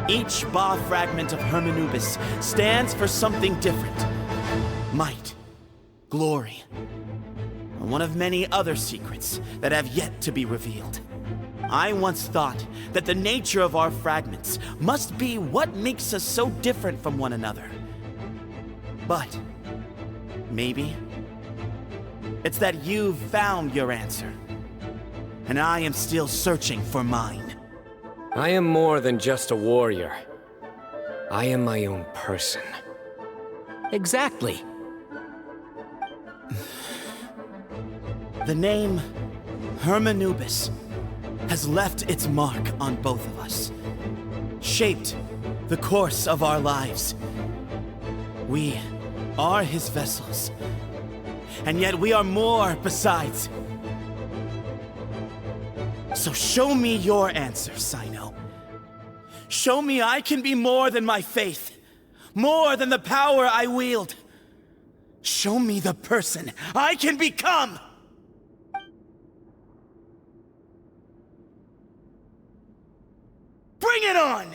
Each Ba fragment of Hermanubis stands for something different. Might, glory, and one of many other secrets that have yet to be revealed. I once thought that the nature of our fragments must be what makes us so different from one another. But maybe it's that you've found your answer, and I am still searching for mine. I am more than just a warrior. I am my own person. Exactly. The name Hermanubis has left its mark on both of us, shaped the course of our lives. We are his vessels, and yet we are more besides. So show me your answer, Cyno. Show me I can be more than my faith, more than the power I wield. Show me the person I can become! Bring it on!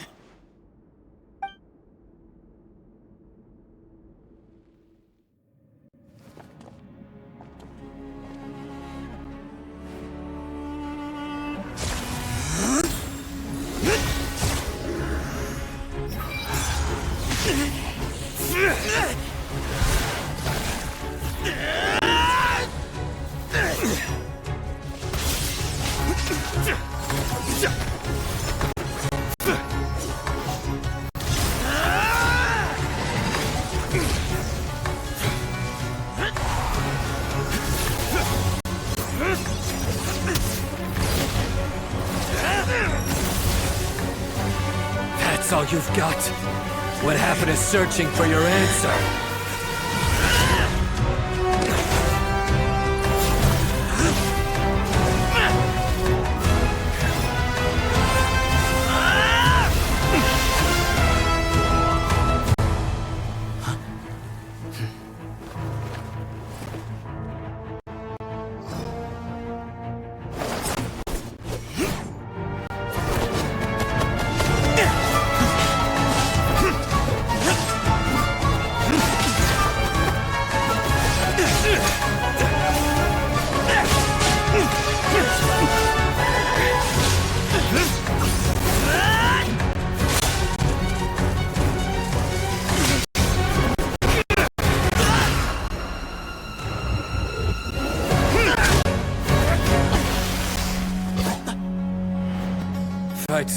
That's all you've got? What happened to searching for your answer?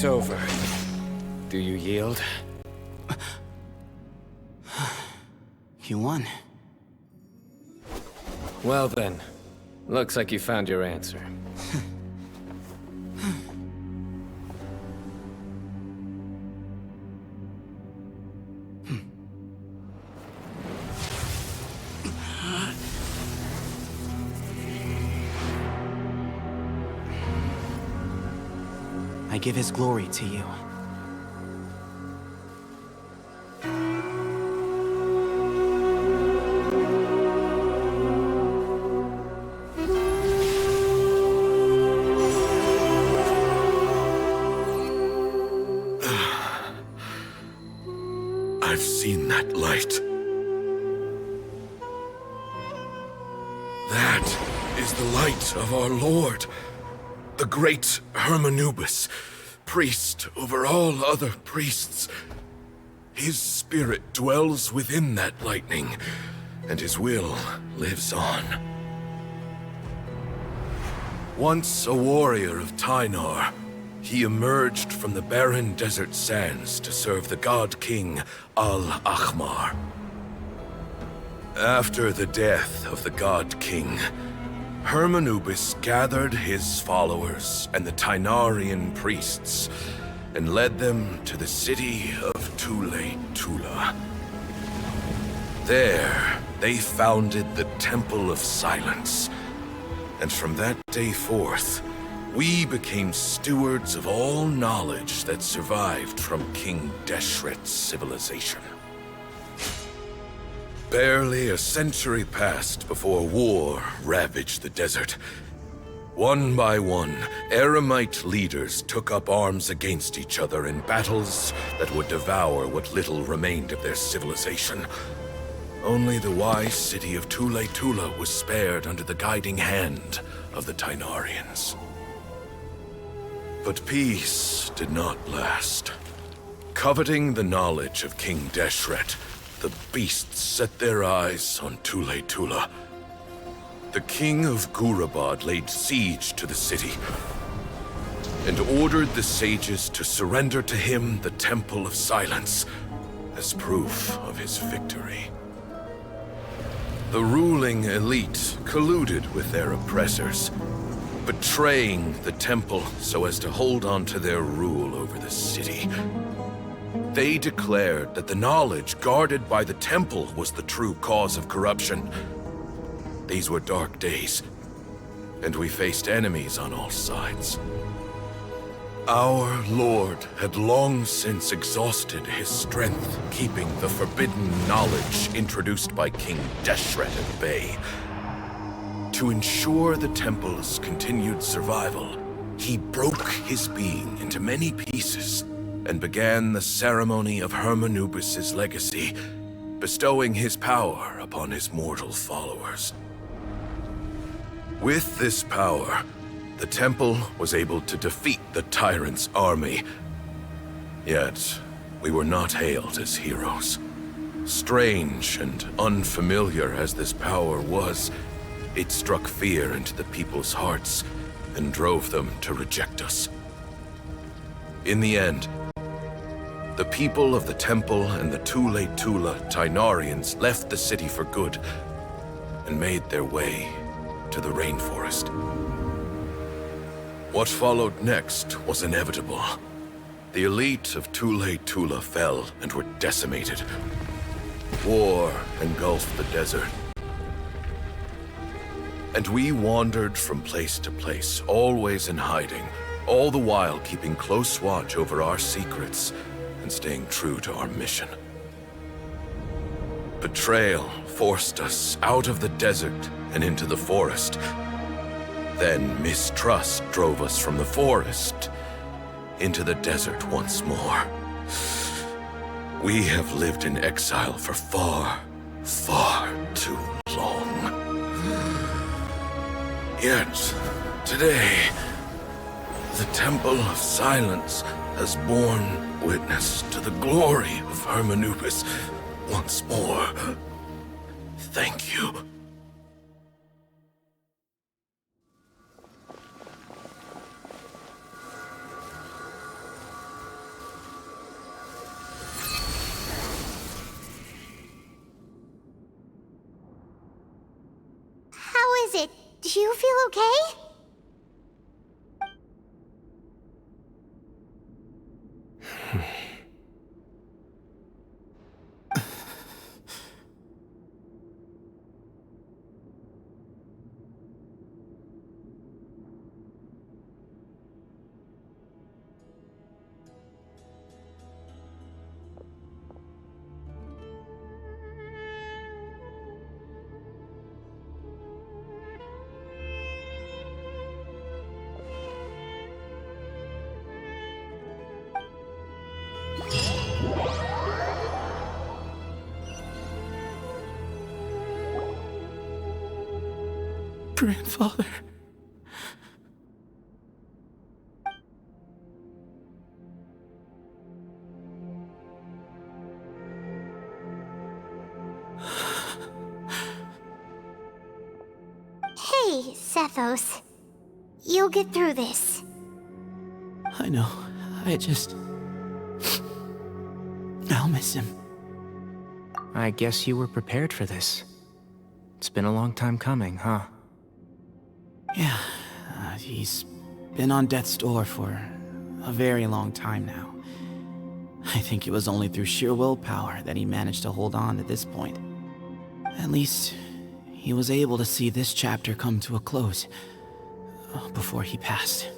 over. Do you yield? You won. Well then, looks like you found your answer. I give his glory to you. I've seen that light. That is the light of our Lord, the great Hermanubis, priest over all other priests. His spirit dwells within that lightning, and his will lives on. Once a warrior of Tynar, he emerged from the barren desert sands to serve the god king Al-Ahmar. After the death of the god king, Hermanubis gathered his followers and the Tynarian priests and led them to the city of Tule-Tula. There, they founded the Temple of Silence, and from that day forth, we became stewards of all knowledge that survived from King Deshret's civilization. Barely a century passed before war ravaged the desert. One by one, Eremite leaders took up arms against each other in battles that would devour what little remained of their civilization. Only the wise city of Tule-Tula was spared under the guiding hand of the Tynarians. But peace did not last. Coveting the knowledge of King Deshret, the beasts set their eyes on Tule-Tula. The king of Gurabad laid siege to the city and ordered the sages to surrender to him the Temple of Silence as proof of his victory. The ruling elite colluded with their oppressors, betraying the temple so as to hold on to their rule over the city. They declared that the knowledge guarded by the temple was the true cause of corruption. These were dark days, and we faced enemies on all sides. Our Lord had long since exhausted his strength, keeping the forbidden knowledge introduced by King Deshret at bay. To ensure the temple's continued survival, he broke his being into many pieces and began the ceremony of Hermanubis' legacy, bestowing his power upon his mortal followers. With this power, the temple was able to defeat the tyrant's army. Yet, we were not hailed as heroes. Strange and unfamiliar as this power was, it struck fear into the people's hearts and drove them to reject us. In the end, the people of the temple and the Tule-Tula Tynarians left the city for good and made their way to the rainforest. What followed next was inevitable. The elite of Tule-Tula fell and were decimated. War engulfed the desert. And we wandered from place to place, always in hiding, all the while keeping close watch over our secrets and staying true to our mission. Betrayal forced us out of the desert and into the forest. Then mistrust drove us from the forest into the desert once more. We have lived in exile for far, far too long. Yet, today, the Temple of Silence has borne witness to the glory of Hermanubis once more. Thank you. is it? Do you feel okay? Grandfather. Hey, Sethos. You'll get through this. I know. I'll miss him. I guess you were prepared for this. It's been a long time coming, huh? Yeah, he's been on death's door for a very long time now. I think it was only through sheer willpower that he managed to hold on to this point. At least, he was able to see this chapter come to a close before he passed.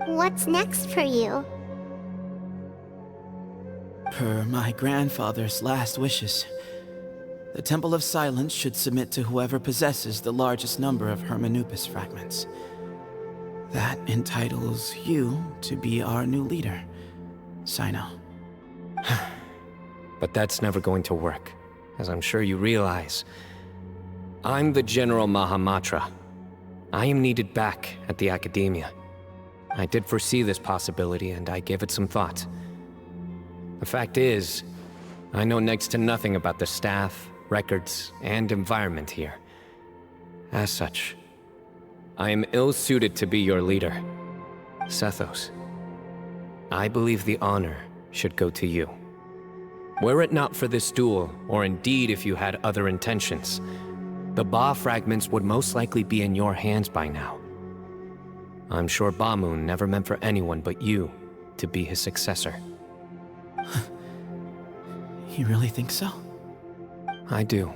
What's next for you? Per my grandfather's last wishes, the Temple of Silence should submit to whoever possesses the largest number of Hermanupis fragments. That entitles you to be our new leader, Cyno. But that's never going to work, as I'm sure you realize. I'm the General Mahamatra. I am needed back at the Academia. I did foresee this possibility, and I gave it some thought. The fact is, I know next to nothing about the staff, records, and environment here. As such, I am ill-suited to be your leader. Sethos, I believe the honor should go to you. Were it not for this duel, or indeed if you had other intentions, the Ba fragments would most likely be in your hands by now. I'm sure Bamoon never meant for anyone but you to be his successor. You really think so? I do.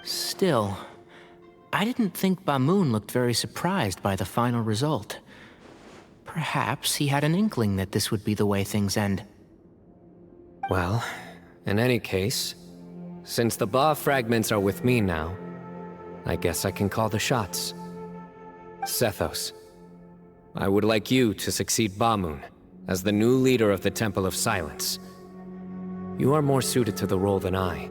Still, I didn't think Bamoon looked very surprised by the final result. Perhaps he had an inkling that this would be the way things end. Well, in any case, since the Ba fragments are with me now, I guess I can call the shots. Sethos, I would like you to succeed Bamoon as the new leader of the Temple of Silence. You are more suited to the role than I,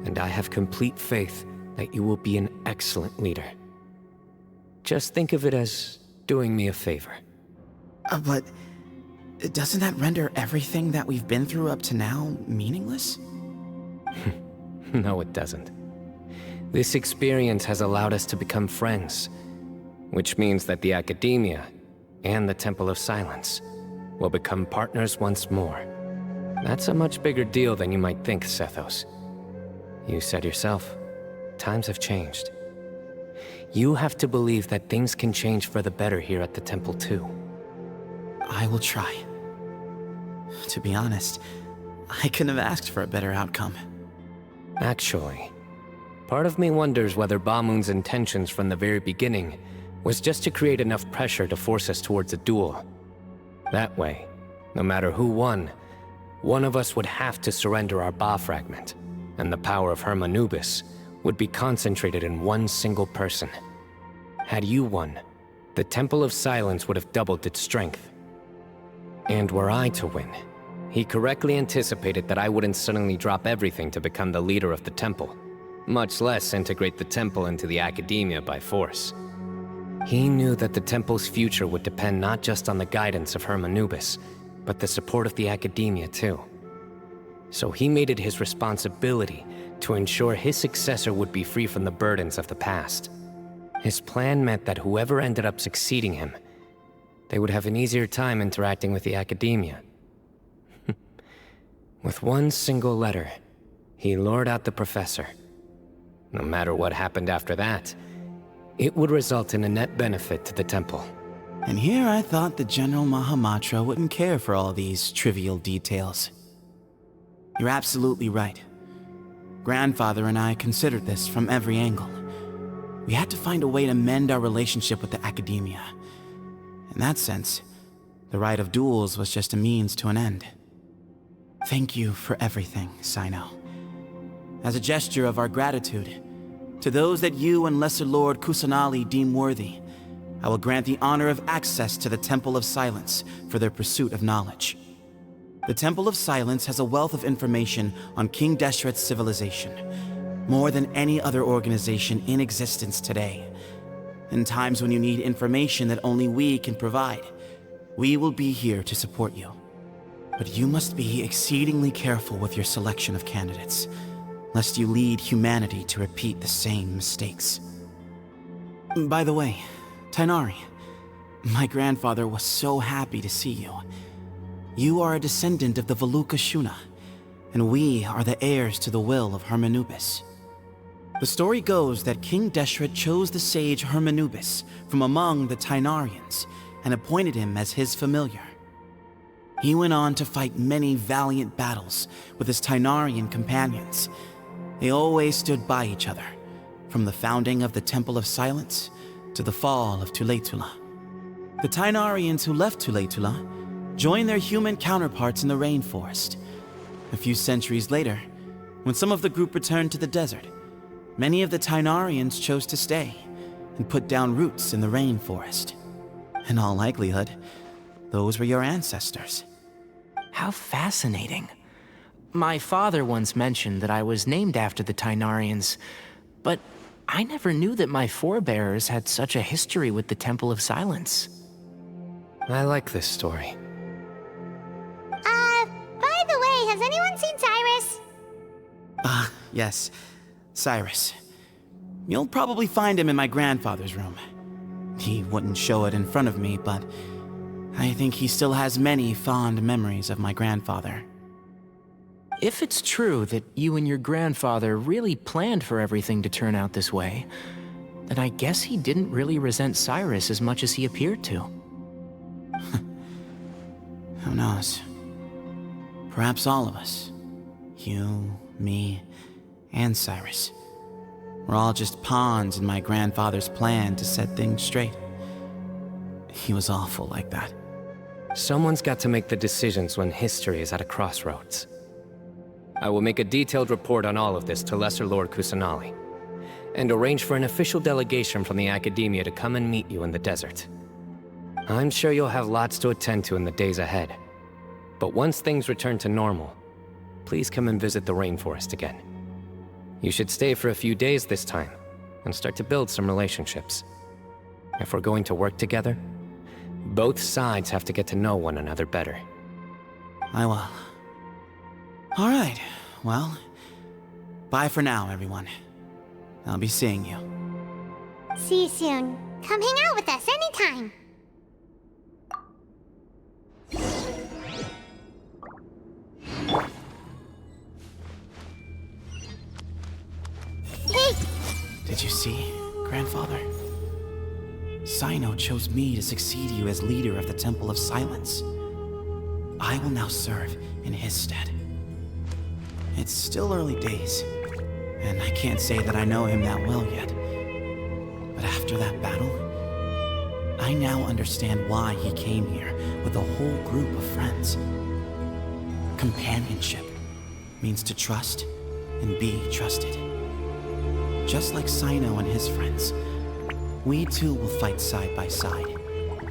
and I have complete faith that you will be an excellent leader. Just think of it as doing me a favor. But doesn't that render everything that we've been through up to now meaningless? No, it doesn't. This experience has allowed us to become friends, which means that the Academia and the Temple of Silence will become partners once more. That's a much bigger deal than you might think, Sethos. You said yourself, times have changed. You have to believe that things can change for the better here at the Temple too. I will try. To be honest, I couldn't have asked for a better outcome. Actually, part of me wonders whether Bamoon's intentions from the very beginning was just to create enough pressure to force us towards a duel. That way, no matter who won, one of us would have to surrender our Ba fragment, and the power of Hermanubis would be concentrated in one single person. Had you won, the Temple of Silence would have doubled its strength. And were I to win, he correctly anticipated that I wouldn't suddenly drop everything to become the leader of the temple, much less integrate the temple into the Academia by force. He knew that the temple's future would depend not just on the guidance of Hermanubis, but the support of the Academia too. So he made it his responsibility to ensure his successor would be free from the burdens of the past. His plan meant that whoever ended up succeeding him, they would have an easier time interacting with the Academia. With one single letter, he lured out the professor. No matter what happened after that, it would result in a net benefit to the temple. And here I thought the General Mahamatra wouldn't care for all these trivial details. You're absolutely right. Grandfather and I considered this from every angle. We had to find a way to mend our relationship with the academia. In that sense, the right of duels was just a means to an end. Thank you for everything, Cyno. As a gesture of our gratitude, to those that you and Lesser Lord Kusanali deem worthy, I will grant the honor of access to the Temple of Silence for their pursuit of knowledge. The Temple of Silence has a wealth of information on King Deshret's civilization, more than any other organization in existence today. In times when you need information that only we can provide, we will be here to support you. But you must be exceedingly careful with your selection of candidates, lest you lead humanity to repeat the same mistakes. By the way, Tainari, my grandfather was so happy to see you. You are a descendant of the Veluka Shuna, and we are the heirs to the will of Hermanubis. The story goes that King Deshret chose the sage Hermanubis from among the Tainarians and appointed him as his familiar. He went on to fight many valiant battles with his Tainarian companions. They always stood by each other, from the founding of the Temple of Silence to the fall of Tuletula. The Tainarians who left Tuletula joined their human counterparts in the rainforest. A few centuries later, when some of the group returned to the desert, many of the Tainarians chose to stay and put down roots in the rainforest. In all likelihood, those were your ancestors. How fascinating. My father once mentioned that I was named after the Tainarians, but I never knew that my forebears had such a history with the Temple of Silence. I like this story. By the way, has anyone seen Cyrus? Yes, Cyrus. You'll probably find him in my grandfather's room. He wouldn't show it in front of me, but I think he still has many fond memories of my grandfather. If it's true that you and your grandfather really planned for everything to turn out this way, then I guess he didn't really resent Cyrus as much as he appeared to. Who knows? Perhaps all of us, you, me, and Cyrus, we're all just pawns in my grandfather's plan to set things straight. He was awful like that. Someone's got to make the decisions when history is at a crossroads. I will make a detailed report on all of this to Lesser Lord Kusanali, and arrange for an official delegation from the Academia to come and meet you in the desert. I'm sure you'll have lots to attend to in the days ahead. But once things return to normal, please come and visit the rainforest again. You should stay for a few days this time, and start to build some relationships. If we're going to work together, both sides have to get to know one another better. I will. All right, well, bye for now, everyone. I'll be seeing you. See you soon. Come hang out with us anytime. Hey! Did you see, Grandfather? Cyno chose me to succeed you as leader of the Temple of Silence. I will now serve in his stead. It's still early days, and I can't say that I know him that well yet. But after that battle, I now understand why he came here with a whole group of friends. Companionship means to trust and be trusted. Just like Cyno and his friends, we too will fight side by side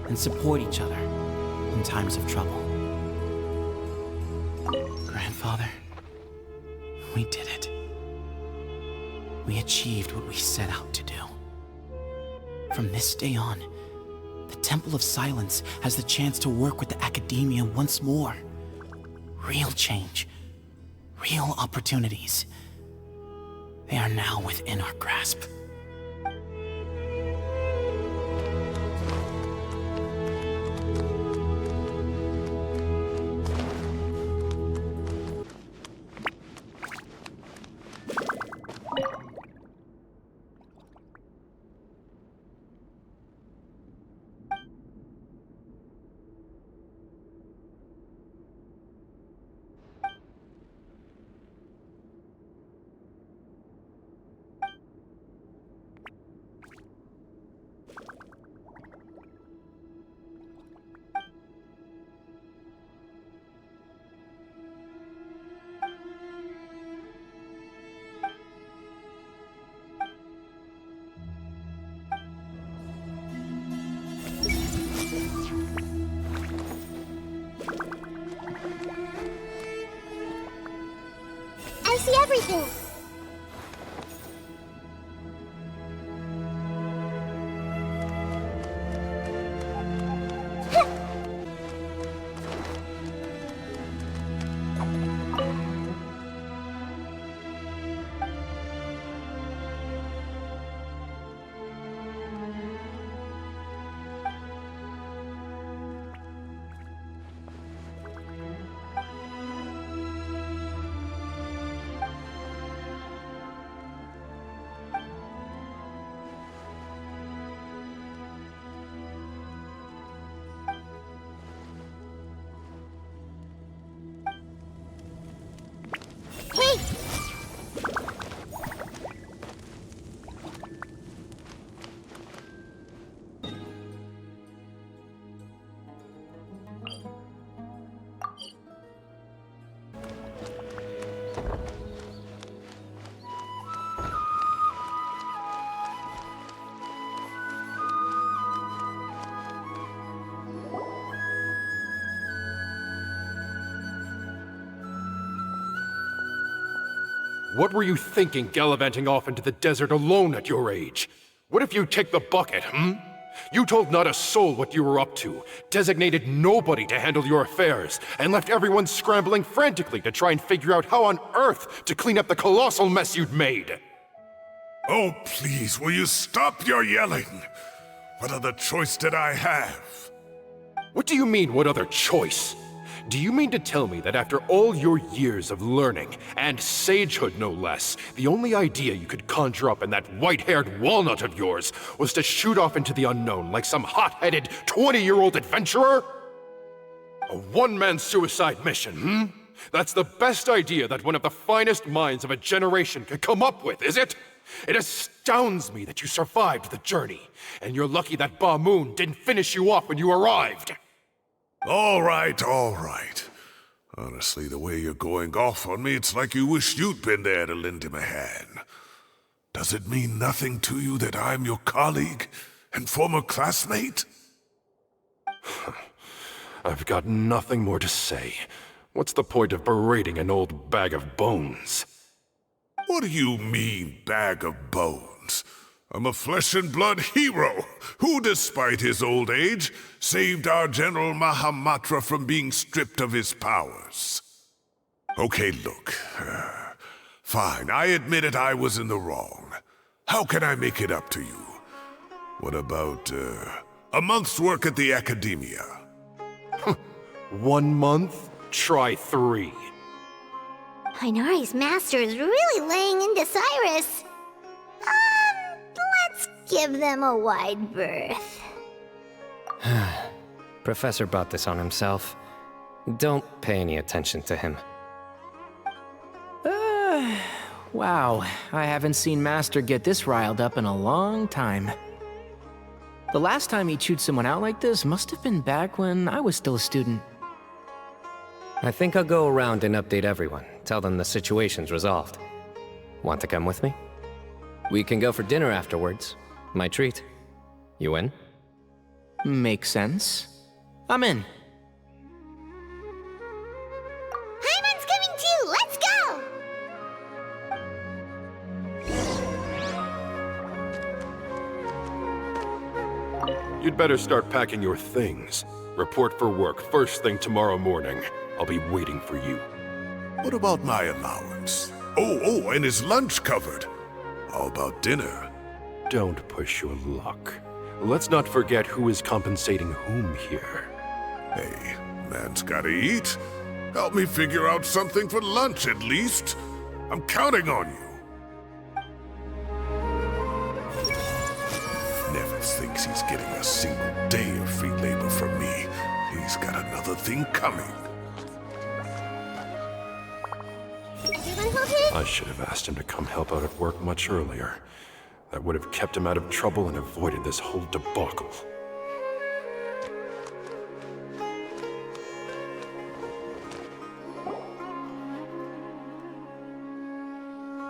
and support each other in times of trouble. Grandfather, we did it. We achieved what we set out to do. From this day on, the Temple of Silence has the chance to work with the Academia once more. Real change, real opportunities. They are now within our grasp. Hey! What were you thinking gallivanting off into the desert alone at your age? What if you take the bucket, You told not a soul what you were up to, designated nobody to handle your affairs, and left everyone scrambling frantically to try and figure out how on earth to clean up the colossal mess you'd made. Oh, please, will you stop your yelling? What other choice did I have? What do you mean, what other choice? Do you mean to tell me that after all your years of learning, and sagehood no less, the only idea you could conjure up in that white-haired walnut of yours was to shoot off into the unknown like some hot-headed 20-year-old adventurer? A one-man suicide mission, That's the best idea that one of the finest minds of a generation could come up with, is it? It astounds me that you survived the journey, and you're lucky that Ba Moon didn't finish you off when you arrived. All right. Honestly, the way you're going off on me, it's like you wish you'd been there to lend him a hand. Does it mean nothing to you that I'm your colleague and former classmate? I've got nothing more to say. What's the point of berating an old bag of bones? What do you mean, bag of bones? I'm a flesh-and-blood hero who, despite his old age, saved our General Mahamatra from being stripped of his powers. Okay, look. Fine, I admitted I was in the wrong. How can I make it up to you? What about, a month's work at the Academia? 1 month? Try 3. Inari's master is really laying into Cyrus. Let's give them a wide berth. Professor brought this on himself. Don't pay any attention to him. Wow, I haven't seen Master get this riled up in a long time. The last time he chewed someone out like this must have been back when I was still a student. I think I'll go around and update everyone. Tell them the situation's resolved. Want to come with me? We can go for dinner afterwards. My treat. You in? Makes sense. I'm in. Hyman's coming too! Let's go! You'd better start packing your things. Report for work first thing tomorrow morning. I'll be waiting for you. What about my allowance? Oh, and his lunch covered. How about dinner? Don't push your luck. Let's not forget who is compensating whom here. Hey, man's gotta eat. Help me figure out something for lunch at least. I'm counting on you. Never thinks he's getting a single day of free labor from me. He's got another thing coming. I should have asked him to come help out at work much earlier. That would have kept him out of trouble and avoided this whole debacle.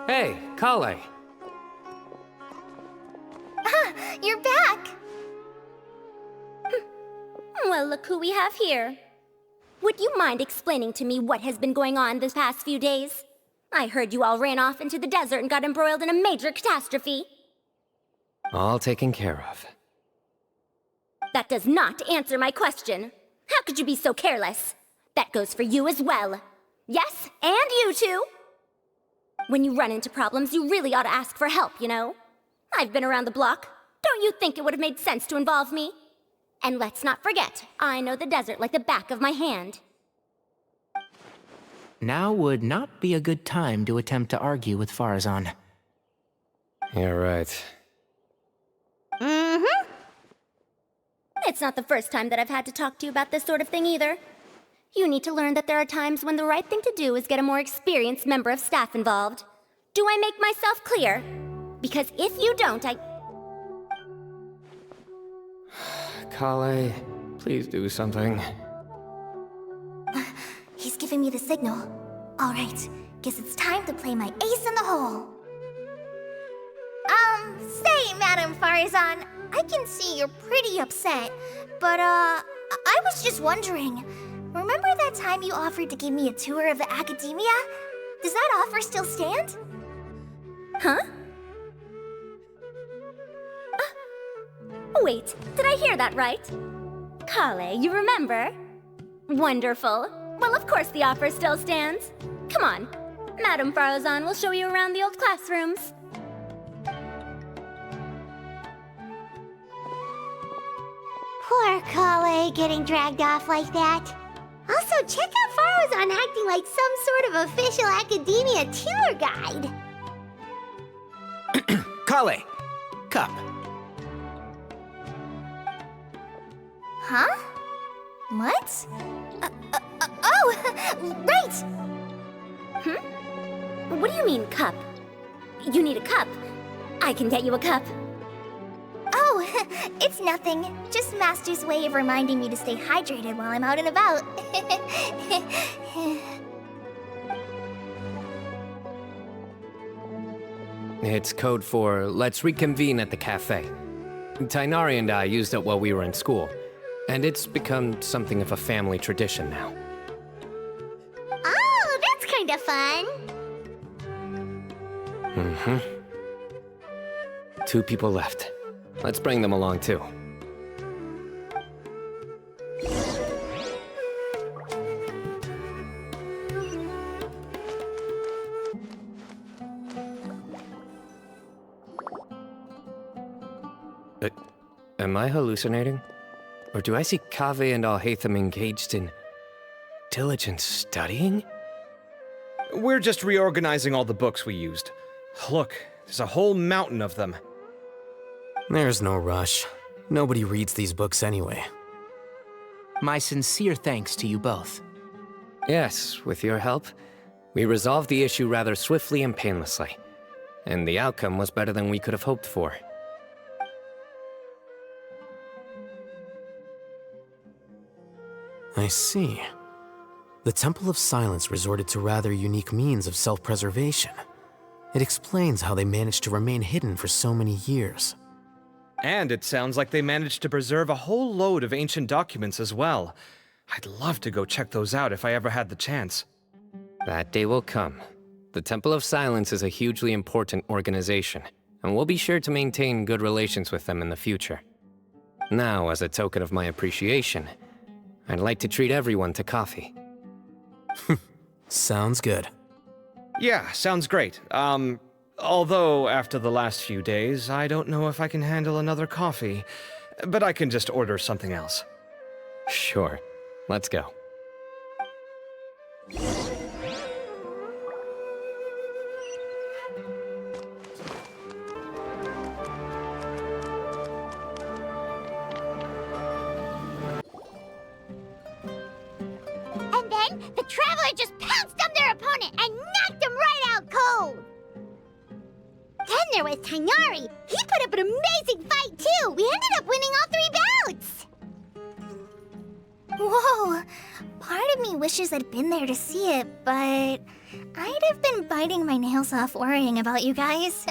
Hey, Kale. You're back! Well, look who we have here. Would you mind explaining to me what has been going on this past few days? I heard you all ran off into the desert and got embroiled in a major catastrophe. All taken care of. That does not answer my question. How could you be so careless? That goes for you as well. Yes, and you too. When you run into problems, you really ought to ask for help, you know? I've been around the block. Don't you think it would have made sense to involve me? And let's not forget, I know the desert like the back of my hand. Now would not be a good time to attempt to argue with Farazan. You're right. Mm-hmm. It's not the first time that I've had to talk to you about this sort of thing either. You need to learn that there are times when the right thing to do is get a more experienced member of staff involved. Do I make myself clear? Because if you don't, Kale, please do something. He's giving me the signal. All right, guess it's time to play my ace in the hole. Say, Madam Farazan, I can see you're pretty upset, but, I was just wondering, remember that time you offered to give me a tour of the academia? Does that offer still stand? Huh? Wait, did I hear that right? Kale, you remember? Wonderful. Well, of course the offer still stands. Come on. Madam Farazan will show you around the old classrooms. Poor Kale getting dragged off like that. Also, check out Farazan acting like some sort of official academia tour guide. Kale! Cup. Huh? What? Oh, right! What do you mean, cup? You need a cup. I can get you a cup. Oh, it's nothing. Just Master's way of reminding me to stay hydrated while I'm out and about. It's code for let's reconvene at the cafe. Tighnari and I used it while we were in school, and it's become something of a family tradition now. Oh, that's kind of fun. Mm-hmm. 2 people left. Let's bring them along, too. Am I hallucinating? Or do I see Kaveh and Alhaitham engaged in diligent studying? We're just reorganizing all the books we used. Look, there's a whole mountain of them. There's no rush. Nobody reads these books anyway. My sincere thanks to you both. Yes, with your help, we resolved the issue rather swiftly and painlessly. And the outcome was better than we could have hoped for. I see. The Temple of Silence resorted to rather unique means of self-preservation. It explains how they managed to remain hidden for so many years. And it sounds like they managed to preserve a whole load of ancient documents as well. I'd love to go check those out if I ever had the chance. That day will come. The Temple of Silence is a hugely important organization, and we'll be sure to maintain good relations with them in the future. Now, as a token of my appreciation, I'd like to treat everyone to coffee. Sounds good. Yeah, sounds great. Although after the last few days, I don't know if I can handle another coffee. But I can just order something else. Sure. Let's go. And then the Traveler just pounced on their opponent and knocked him right out cold. Then there was Tighnari. He put up an amazing fight too. We ended up winning all 3 bouts. Whoa, part of me wishes I'd been there to see it, but I'd have been biting my nails off worrying about you guys.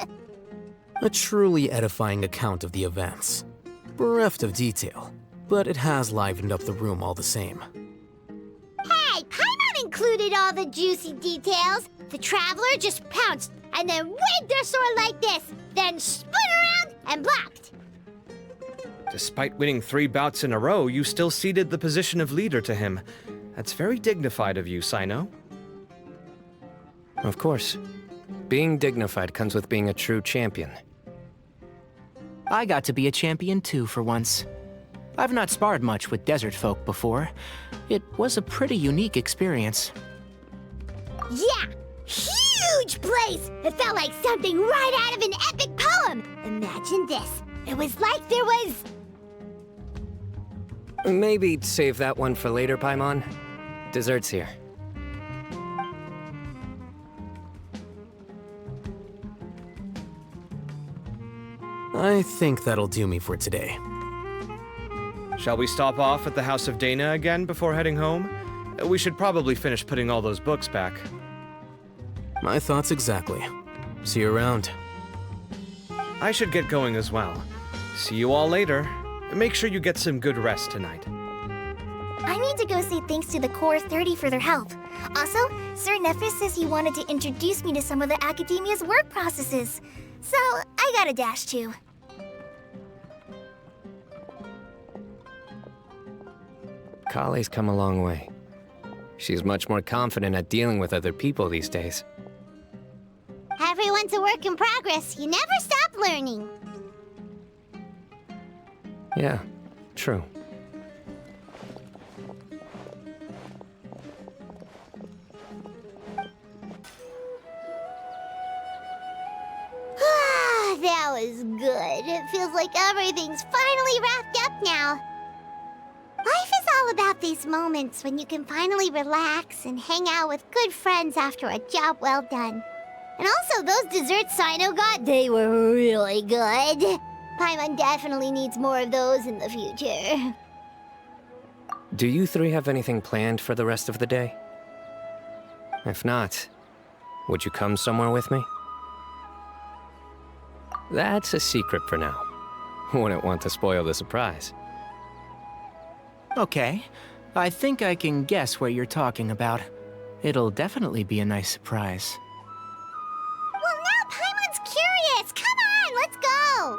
A truly edifying account of the events. Bereft of detail, but it has livened up the room all the same. Hey, Paimon included all the juicy details. The Traveler just pounced and then waved their sword like this, then spun around and blocked. Despite winning 3 bouts in a row, you still ceded the position of leader to him. That's very dignified of you, Cyno. Of course. Being dignified comes with being a true champion. I got to be a champion too for once. I've not sparred much with desert folk before. It was a pretty unique experience. Yeah! Huge place! It felt like something right out of an epic poem! Imagine this. It was like there was... Maybe save that one for later, Paimon. Dessert's here. I think that'll do me for today. Shall we stop off at the House of Dana again before heading home? We should probably finish putting all those books back. My thoughts exactly. See you around. I should get going as well. See you all later. Make sure you get some good rest tonight. I need to go say thanks to the Core 30 for their help. Also, Sir Nephis says he wanted to introduce me to some of the Academia's work processes. So, I gotta dash too. Kale's come a long way. She's much more confident at dealing with other people these days. Everyone's a work in progress. You never stop learning. Yeah, true. That was good. It feels like everything's finally wrapped up now. Life is all about these moments when you can finally relax and hang out with good friends after a job well done. And also, those desserts Cyno got, they were really good. Paimon definitely needs more of those in the future. Do you 3 have anything planned for the rest of the day? If not, would you come somewhere with me? That's a secret for now. Wouldn't want to spoil the surprise. Okay. I think I can guess what you're talking about. It'll definitely be a nice surprise. Well, now Paimon's curious! Come on, let's go!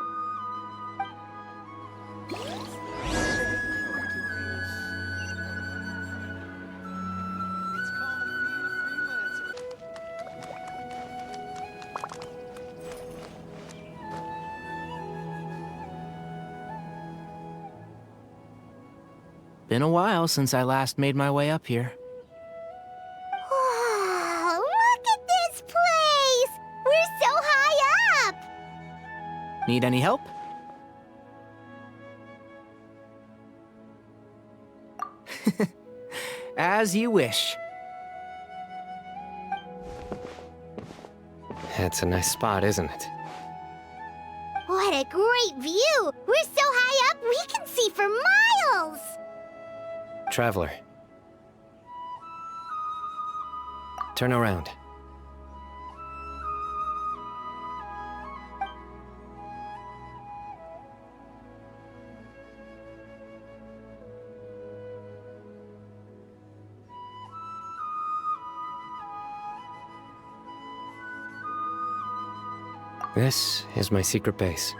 Been a while since I last made my way up here. Wow, look at this place! We're so high up! Need any help? As you wish. That's a nice spot, isn't it? What a great view! We're so high up, we can see for miles! Traveler. Turn around. This is my secret base.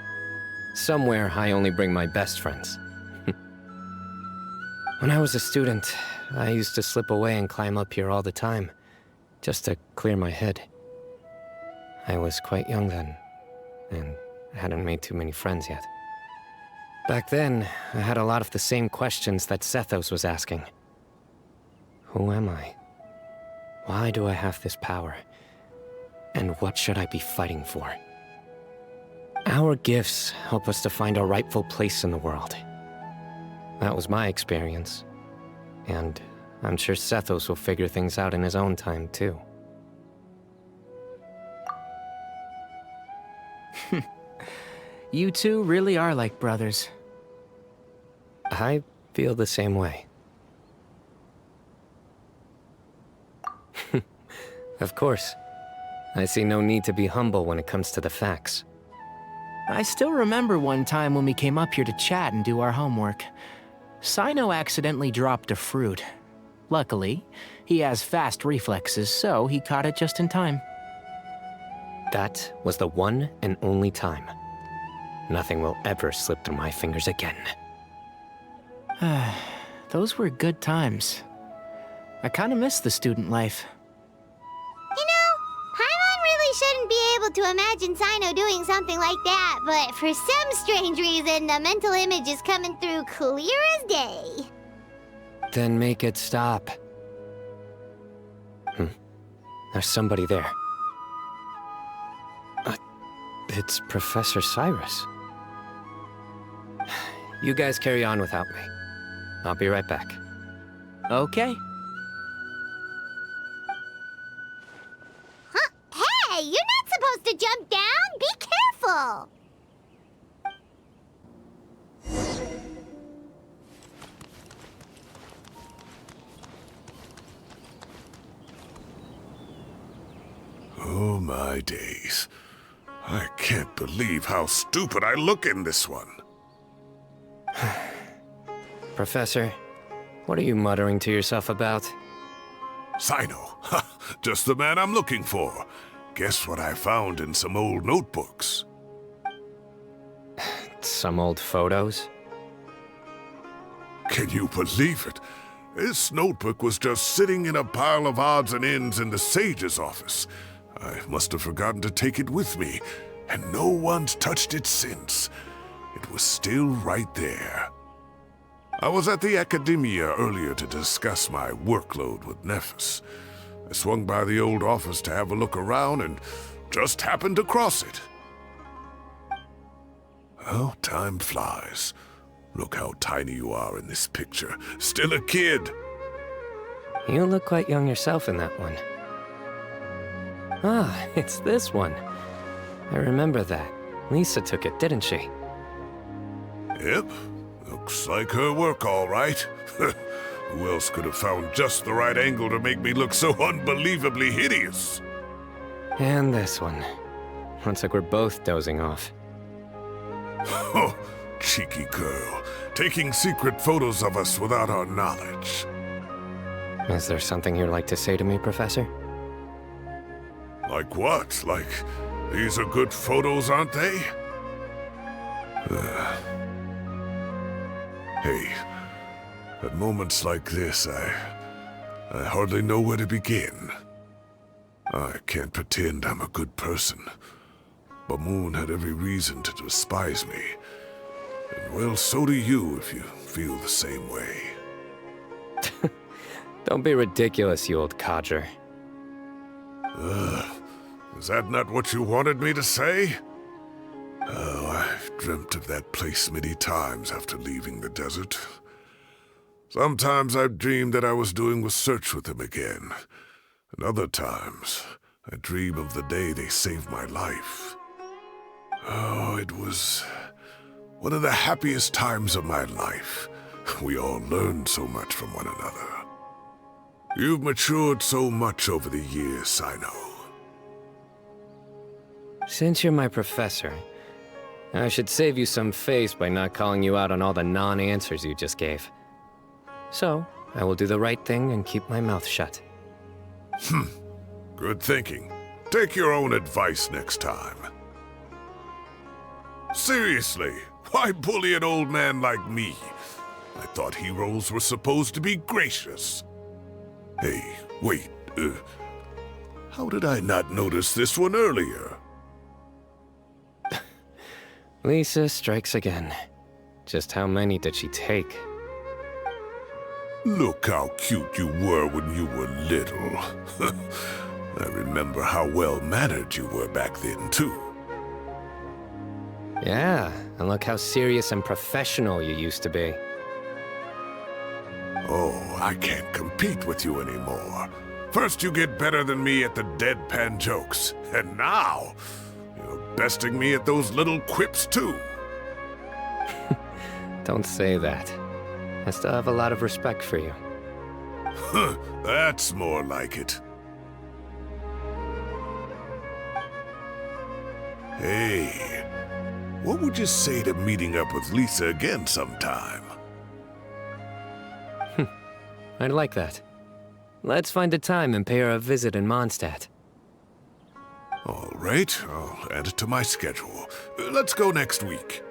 Somewhere I only bring my best friends. When I was a student, I used to slip away and climb up here all the time, just to clear my head. I was quite young then, and hadn't made too many friends yet. Back then, I had a lot of the same questions that Sethos was asking. Who am I? Why do I have this power? And what should I be fighting for? Our gifts help us to find our rightful place in the world. That was my experience. And I'm sure Sethos will figure things out in his own time, too. You two really are like brothers. I feel the same way. Of course. I see no need to be humble when it comes to the facts. I still remember one time when we came up here to chat and do our homework. Cyno accidentally dropped a fruit. Luckily, he has fast reflexes, so he caught it just in time. That was the one and only time. Nothing will ever slip through my fingers again. Those were good times. I kinda miss the student life. You know, Paimon really shouldn't be able to imagine Cyno doing something like that, but for some strange reason, the mental image is coming through clear as day. Then make it stop. There's somebody there. It's Professor Cyrus. You guys carry on without me. I'll be right back. Okay. Huh? Hey, you're not supposed to jump down! Be careful! Oh my days. I can't believe how stupid I look in this one. Professor, what are you muttering to yourself about? Cyno, just the man I'm looking for. Guess what I found in some old notebooks? Some old photos? Can you believe it? This notebook was just sitting in a pile of odds and ends in the sage's office. I must have forgotten to take it with me, and no one's touched it since. It was still right there. I was at the Academia earlier to discuss my workload with Nephis. I swung by the old office to have a look around and just happened to cross it. Well, time flies. Look how tiny you are in this picture. Still a kid. You look quite young yourself in that one. Ah, it's this one. I remember that. Lisa took it, didn't she? Yep. Looks like her work, all right. Who else could have found just the right angle to make me look so unbelievably hideous? And this one. Looks like we're both dozing off. Oh, cheeky girl. Taking secret photos of us without our knowledge. Is there something you'd like to say to me, Professor? Like what? Like, these are good photos, aren't they? Hey, at moments like this, I hardly know where to begin. I can't pretend I'm a good person. Bamoon had every reason to despise me. And well, so do you if you feel the same way. Don't be ridiculous, you old codger. Is that not what you wanted me to say? Oh, I've dreamt of that place many times after leaving the desert. Sometimes I've dreamed that I was doing research with them again. And other times, I dream of the day they saved my life. Oh, it was one of the happiest times of my life. We all learned so much from one another. You've matured so much over the years, Cyno. Since you're my professor, I should save you some face by not calling you out on all the non-answers you just gave. So, I will do the right thing and keep my mouth shut. Good thinking. Take your own advice next time. Seriously, why bully an old man like me? I thought heroes were supposed to be gracious. Hey, wait, how did I not notice this one earlier? Lisa strikes again. Just how many did she take? Look how cute you were when you were little. I remember how well-mannered you were back then, too. Yeah, and look how serious and professional you used to be. Oh, I can't compete with you anymore. First you get better than me at the deadpan jokes, and now you're besting me at those little quips too. Don't say that. I still have a lot of respect for you. That's more like it. Hey, what would you say to meeting up with Lisa again sometime? I'd like that. Let's find a time and pay her a visit in Mondstadt. All right, I'll add it to my schedule. Let's go next week.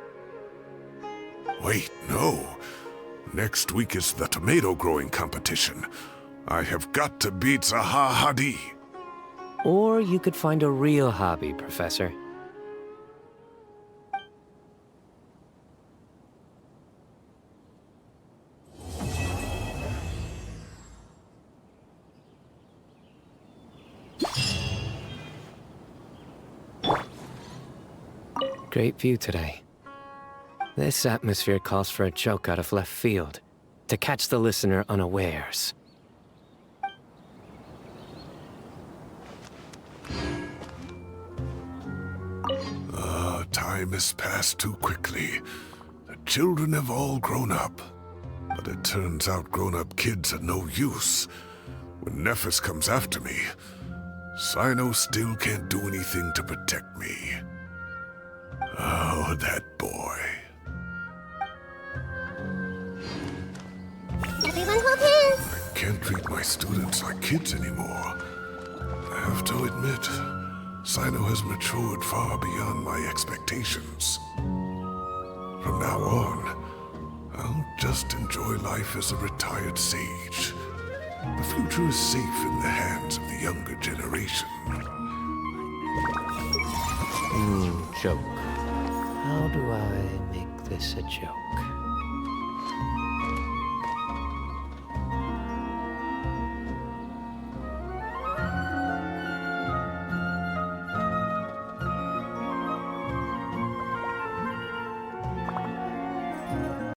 Wait, no. Next week is the tomato growing competition. I have got to beat Zaha Hadi. Or you could find a real hobby, Professor. Great view today. This atmosphere calls for a joke out of left field, to catch the listener unawares. Time has passed too quickly. The children have all grown up. But it turns out grown-up kids are no use. When Nephis comes after me, Cyno still can't do anything to protect me. Oh, that boy. Everyone hold hands! I can't treat my students like kids anymore. I have to admit, Cyno has matured far beyond my expectations. From now on, I'll just enjoy life as a retired sage. The future is safe in the hands of the younger generation. Joke. How do I make this a joke?